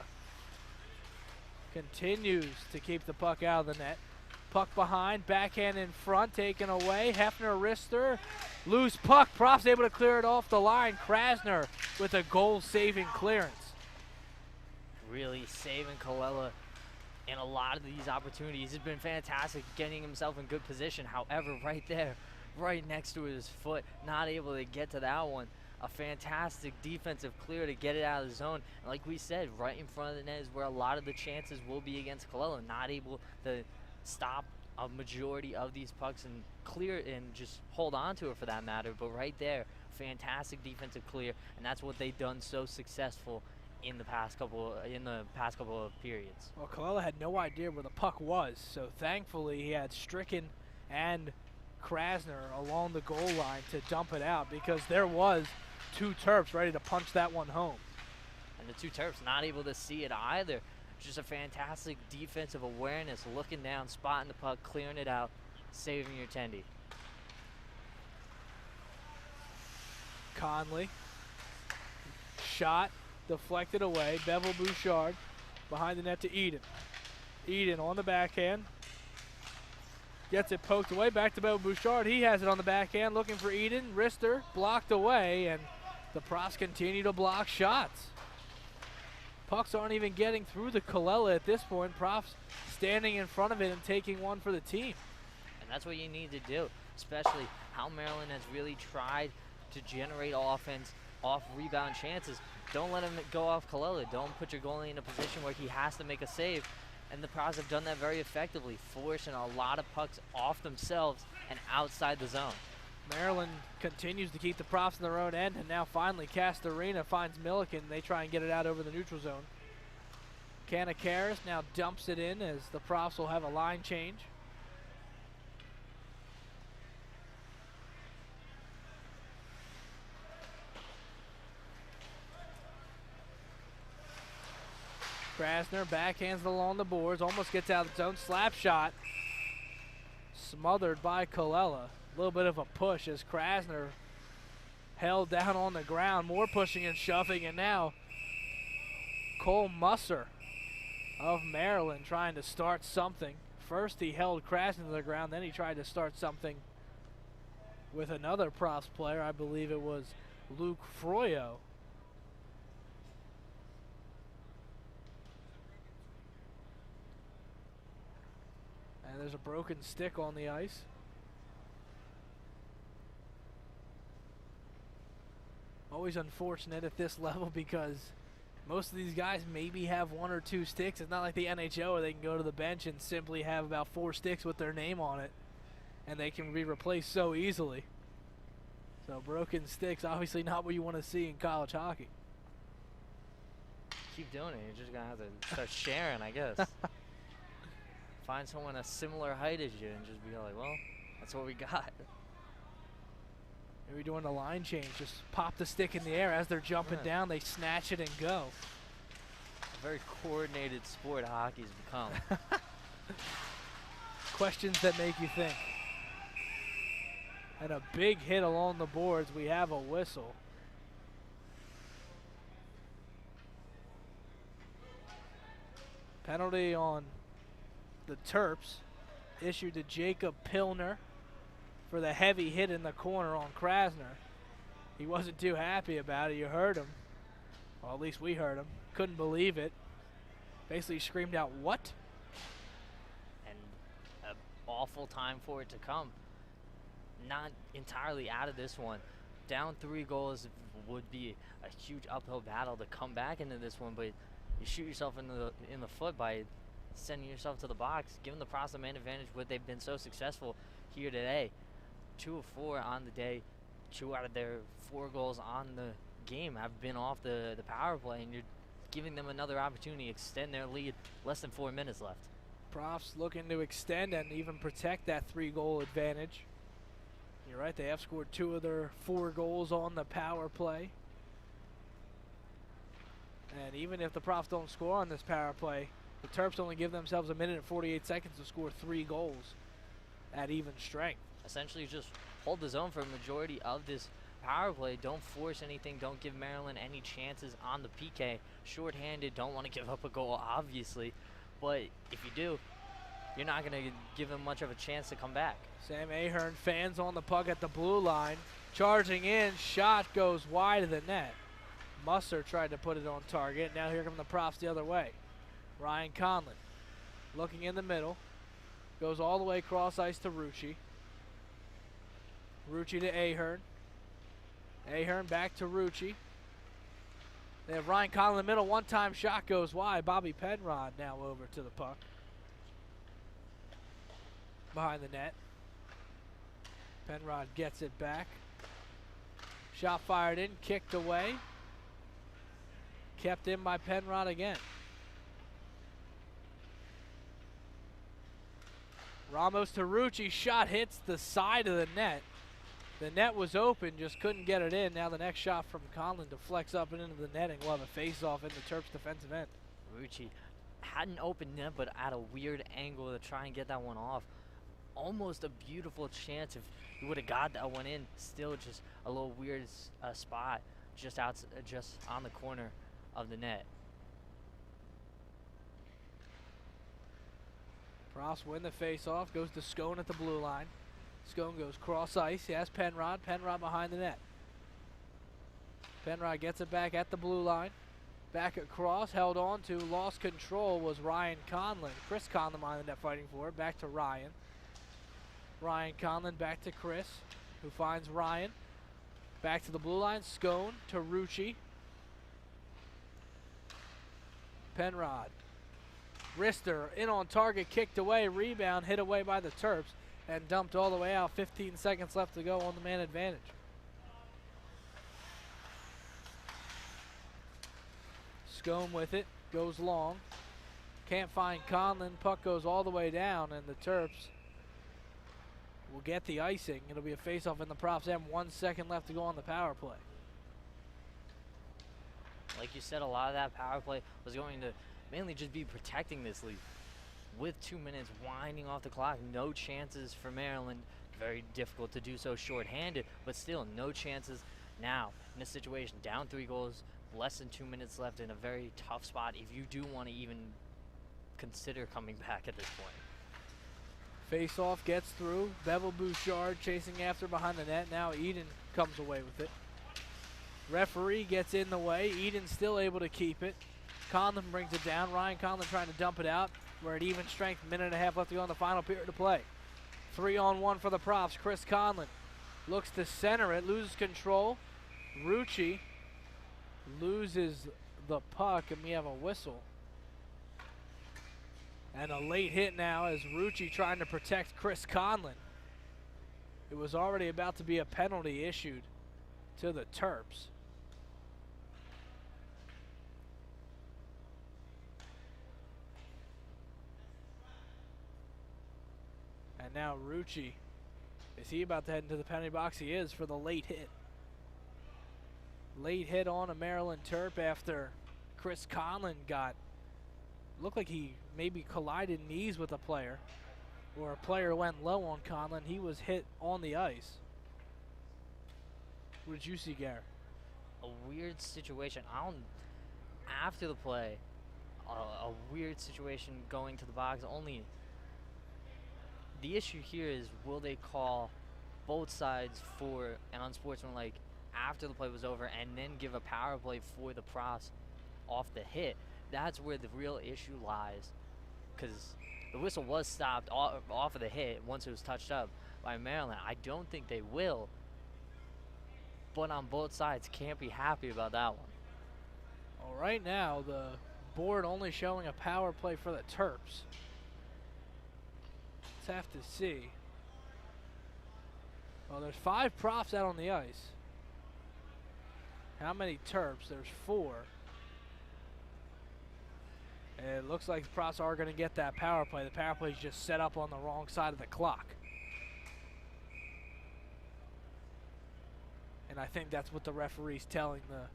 [SPEAKER 2] Continues to keep the puck out of the net. Puck behind, backhand in front, taken away. Hefner, wrister, loose puck. Props able to clear it off the line. Krasner with a goal-saving clearance.
[SPEAKER 3] Really saving Colella in a lot of these opportunities. He's been fantastic getting himself in good position. However, right there, right next to his foot, not able to get to that one. A fantastic defensive clear to get it out of the zone. And like we said, right in front of the net is where a lot of the chances will be against Colella. Not able to stop a majority of these pucks and clear and just hold on to it for that matter. But right there, fantastic defensive clear, and that's what they've done so successful in the past couple of periods.
[SPEAKER 2] Well, Colella had no idea where the puck was, so thankfully he had Stricken and Krasner along the goal line to dump it out, because there was two Terps ready to punch that one home.
[SPEAKER 3] And the two Terps not able to see it either. Just a fantastic defensive awareness, looking down, spotting the puck, clearing it out, saving your tendy.
[SPEAKER 2] Conley, shot, deflected away. Bevel Bouchard behind the net to Eden. Eden on the backhand. Gets it poked away, back to Bevel Bouchard. He has it on the backhand, looking for Eden. Wrister blocked away, and the Profs continue to block shots. Pucks aren't even getting through the Colella at this point. Profs standing in front of it and taking one for the team.
[SPEAKER 3] And that's what you need to do, especially how Maryland has really tried to generate offense off rebound chances. Don't let him go off Colella. Don't put your goalie in a position where he has to make a save. And the Profs have done that very effectively, forcing a lot of pucks off themselves and outside the zone.
[SPEAKER 2] Maryland continues to keep the Profs in their own end, and now finally Castorina finds Milliken. They try and get it out over the neutral zone. Kanakaris now dumps it in as the Profs will have a line change. Krasner backhands it along the boards, almost gets out of the zone. Slap shot, smothered by Colella. A little bit of a push as Krasner held down on the ground. More pushing and shoving, and now Cole Musser of Maryland trying to start something. First he held Krasner to the ground, then he tried to start something with another Profs player. I believe it was Luke Froyo. And there's a broken stick on the ice. Always unfortunate at this level because most of these guys maybe have one or two sticks. It's not like the NHL where they can go to the bench and simply have about 4 sticks with their name on it, and they can be replaced so easily. So broken sticks, obviously not what you want to see in college hockey.
[SPEAKER 3] Keep doing it. You're just going to have to start sharing, I guess. Find someone a similar height as you and just be like, well, that's what we got.
[SPEAKER 2] Maybe doing a line change, just pop the stick in the air as they're jumping down, they snatch it and go.
[SPEAKER 3] A very coordinated sport hockey's become.
[SPEAKER 2] Questions that make you think. And a big hit along the boards. We have a whistle. Penalty on the Terps, issued to Jacob Pilner for the heavy hit in the corner on Krasner. He wasn't too happy about it. You heard him. Well, at least we heard him. Couldn't believe it. Basically screamed out, "What?"
[SPEAKER 3] And an awful time for it to come. Not entirely out of this one. Down 3 goals would be a huge uphill battle to come back into this one, but you shoot yourself in the foot by sending yourself to the box, giving the Profs the man advantage, where they've been so successful here today. 2 of 4 on the day. 2 out of their 4 goals on the game have been off the power play, and you're giving them another opportunity to extend their lead. Less than 4 minutes left.
[SPEAKER 2] Profs looking to extend and even protect that 3-goal advantage. You're right, they have scored 2 of their 4 goals on the power play. And even if the Profs don't score on this power play, the Terps only give themselves 1 minute and 48 seconds to score 3 goals at even strength.
[SPEAKER 3] Essentially just hold the zone for a majority of this power play. Don't force anything. Don't give Maryland any chances on the PK. Short-handed, don't want to give up a goal, obviously. But if you do, you're not going to give them much of a chance to come back.
[SPEAKER 2] Sam Ahern fans on the puck at the blue line. Charging in, shot goes wide of the net. Musser tried to put it on target. Now here come the Profs the other way. Ryan Conlon looking in the middle. Goes all the way across ice to Rucci. Rucci to Ahern. Ahern back to Rucci. They have Ryan Conlon in the middle. One-time shot goes wide. Bobby Penrod now over to the puck. Behind the net. Penrod gets it back. Shot fired in, kicked away. Kept in by Penrod again. Ramos to Rucci. Shot hits the side of the net. The net was open, just couldn't get it in. Now the next shot from Conlon deflects up and into the netting. We'll have a face-off in the Terps defensive end.
[SPEAKER 3] Rucci had an open net, but at a weird angle to try and get that one off. Almost a beautiful chance if he would have got that one in. Still just a little weird spot just on the corner of the net.
[SPEAKER 2] Profs win the face-off. Goes to Scone at the blue line. Scone goes cross ice. He has Penrod. Penrod behind the net. Penrod gets it back at the blue line. Back across. Held on to. Lost control was Ryan Conlon. Chris Conlon behind the net fighting for it. Back to Ryan. Ryan Conlon back to Chris, who finds Ryan. Back to the blue line. Scone to Rucci. Penrod. Rister in on target, kicked away, rebound, hit away by the Terps, and dumped all the way out. 15 seconds left to go on the man advantage. Scone with it, goes long. Can't find Conlon, puck goes all the way down, and the Terps will get the icing. It'll be a face-off in the Profs end. 1 second left to go on the power play.
[SPEAKER 3] Like you said, a lot of that power play was going to mainly just be protecting this lead. With 2 minutes winding off the clock, no chances for Maryland. Very difficult to do so short-handed, but still no chances now. In a situation, down 3 goals, less than 2 minutes left, in a very tough spot if you do want to even consider coming back at this point.
[SPEAKER 2] Face-off gets through. Bevel Bouchard chasing after behind the net. Now Eden comes away with it. Referee gets in the way. Eden still able to keep it. Conlon brings it down. Ryan Conlon trying to dump it out. We're at even strength. Minute and a half left to go in the final period to play. 3-on-1 for the Profs. Chris Conlon looks to center it. Loses control. Rucci loses the puck, and we have a whistle. And a late hit now as Rucci trying to protect Chris Conlon. It was already about to be a penalty issued to the Terps. And now Rucci, is he about to head into the penalty box? He is for the late hit. Late hit on a Maryland Terp after Chris Conlon looked like he maybe collided knees with a player, or a player went low on Conlon. He was hit on the ice. What did you see, Garrett?
[SPEAKER 3] A weird situation. After the play, a weird situation going to the box. Only the issue here is, will they call both sides for an unsportsmanlike after the play was over and then give a power play for the Profs off the hit? That's where the real issue lies, because the whistle was stopped off of the hit once it was touched up by Maryland. I don't think they will, but on both sides can't be happy about that one.
[SPEAKER 2] Well, right now the board only showing a power play for the Terps. Let's have to see. Well, there's 5 Profs out on the ice. How many Terps? There's 4. And it looks like the Profs are going to get that power play. The power play is just set up on the wrong side of the clock. And I think that's what the referee's telling the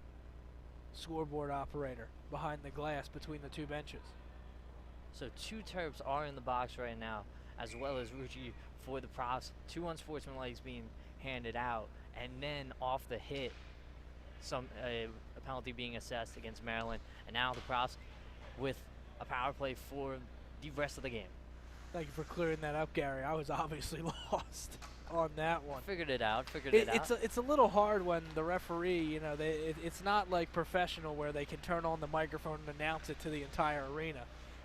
[SPEAKER 2] scoreboard operator behind the glass between the 2 benches.
[SPEAKER 3] So 2 Terps are in the box right now, as well as Rucci for the Profs. 2 unsportsmanlikes being handed out, and then off the hit, a penalty being assessed against Maryland. And now the Profs with a power play for the rest of the game.
[SPEAKER 2] Thank you for clearing that up, Gary. I was obviously lost on that one.
[SPEAKER 3] Figured it out.
[SPEAKER 2] It's a little hard when the referee, you know, it's not like professional where they can turn on the microphone and announce it to the entire arena.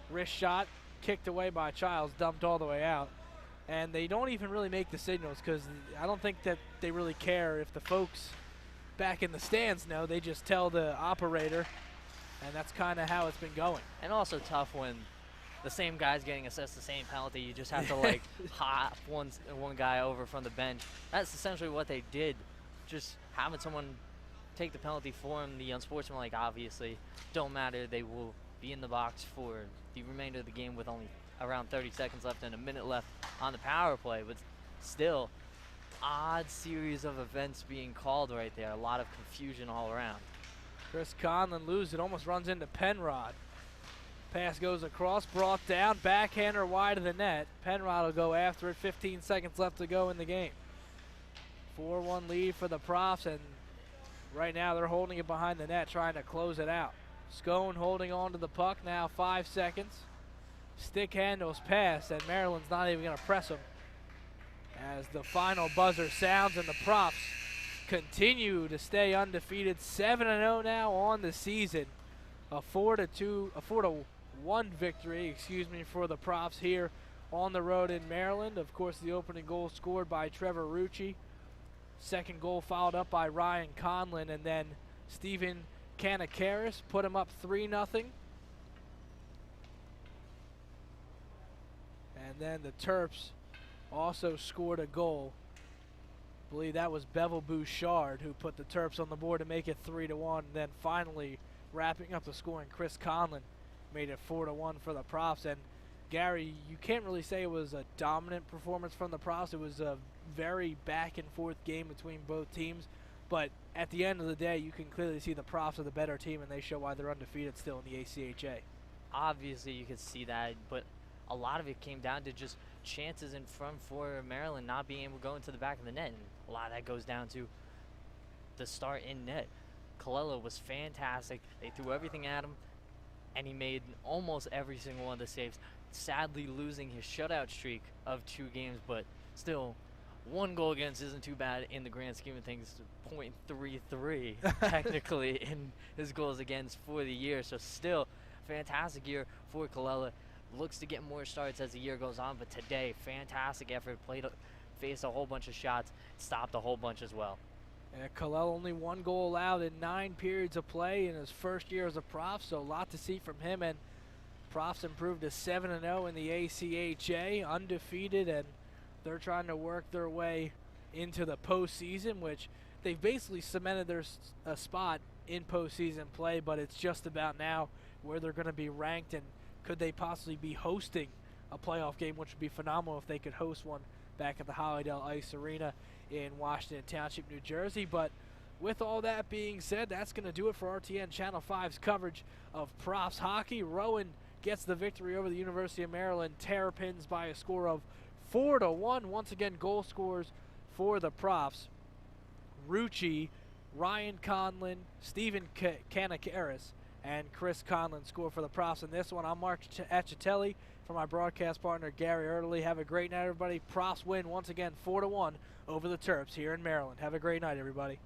[SPEAKER 2] Wrist shot, kicked away by Childs, dumped all the way out. And they don't even really make the signals, because I don't think that they really care if the folks back in the stands know. They just tell the operator, and that's kind of how it's been going.
[SPEAKER 3] And also tough when the same guy's getting assessed the same penalty. You just have to like hop one guy over from the bench. That's essentially what they did. Just having someone take the penalty for him. The unsportsmanlike obviously don't matter. They will be in the box for the remainder of the game with only around 30 seconds left and a minute left on the power play. But still, odd series of events being called right there. A lot of confusion all around.
[SPEAKER 2] Chris Conlon loses it, almost runs into Penrod. Pass goes across, brought down, backhander wide of the net. Penrod will go after it, 15 seconds left to go in the game. 4-1 lead for the Profs, and right now they're holding it behind the net, trying to close it out. Scone holding on to the puck, now 5 seconds. Stick handles pass, and Maryland's not even going to press them. As the final buzzer sounds, and the Profs continue to stay undefeated, 7-0 now on the season. A 4-1 victory, for the Profs here on the road in Maryland. Of course, the opening goal scored by Trevor Rucci. Second goal followed up by Ryan Conlon, and then Stephen Kanakaris put him up 3-0. And then the Terps also scored a goal. I believe that was Bevel Bouchard who put the Terps on the board to make it 3-1. And then finally, wrapping up the scoring, Chris Conlon made it 4-1 for the Profs. And Gary, you can't really say it was a dominant performance from the Profs. It was a very back and forth game between both teams. But at the end of the day, you can clearly see the Profs are the better team, and they show why they're undefeated still in the ACHA.
[SPEAKER 3] Obviously, you could see that, but a lot of it came down to just chances in front for Maryland not being able to go into the back of the net. And a lot of that goes down to the start in net. Colella was fantastic. They threw everything at him, and he made almost every single one of the saves, sadly losing his shutout streak of 2 games, but still, 1 goal against isn't too bad in the grand scheme of things. .33 technically in his goals against for the year, so still fantastic year for Colella. Looks to get more starts as the year goes on, but today, fantastic effort. Faced a whole bunch of shots, stopped a whole bunch as well.
[SPEAKER 2] And Colella only 1 goal allowed in 9 periods of play in his first year as a Prof, so a lot to see from him. And Profs improved to 7-0 in the ACHA, undefeated, and they're trying to work their way into the postseason, which they've basically cemented their spot in postseason play, but it's just about now where they're going to be ranked, and could they possibly be hosting a playoff game, which would be phenomenal if they could host one back at the Hollydale Ice Arena in Washington Township, New Jersey. But with all that being said, that's going to do it for RTN Channel 5's coverage of Profs hockey. Rowan gets the victory over the University of Maryland Terrapins by a score of 4-1. Once again, goal scorers for the Profs: Rucci, Ryan Conlon, Stephen Kanakaris, and Chris Conlon score for the Profs in this one. I'm Marc Acchitelli for my broadcast partner Gary Erdelyi. Have a great night, everybody. Profs win once again 4-1 over the Terps here in Maryland. Have a great night, everybody.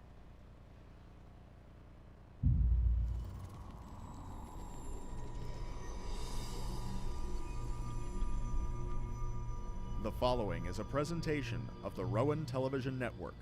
[SPEAKER 10] The following is a presentation of the Rowan Television Network.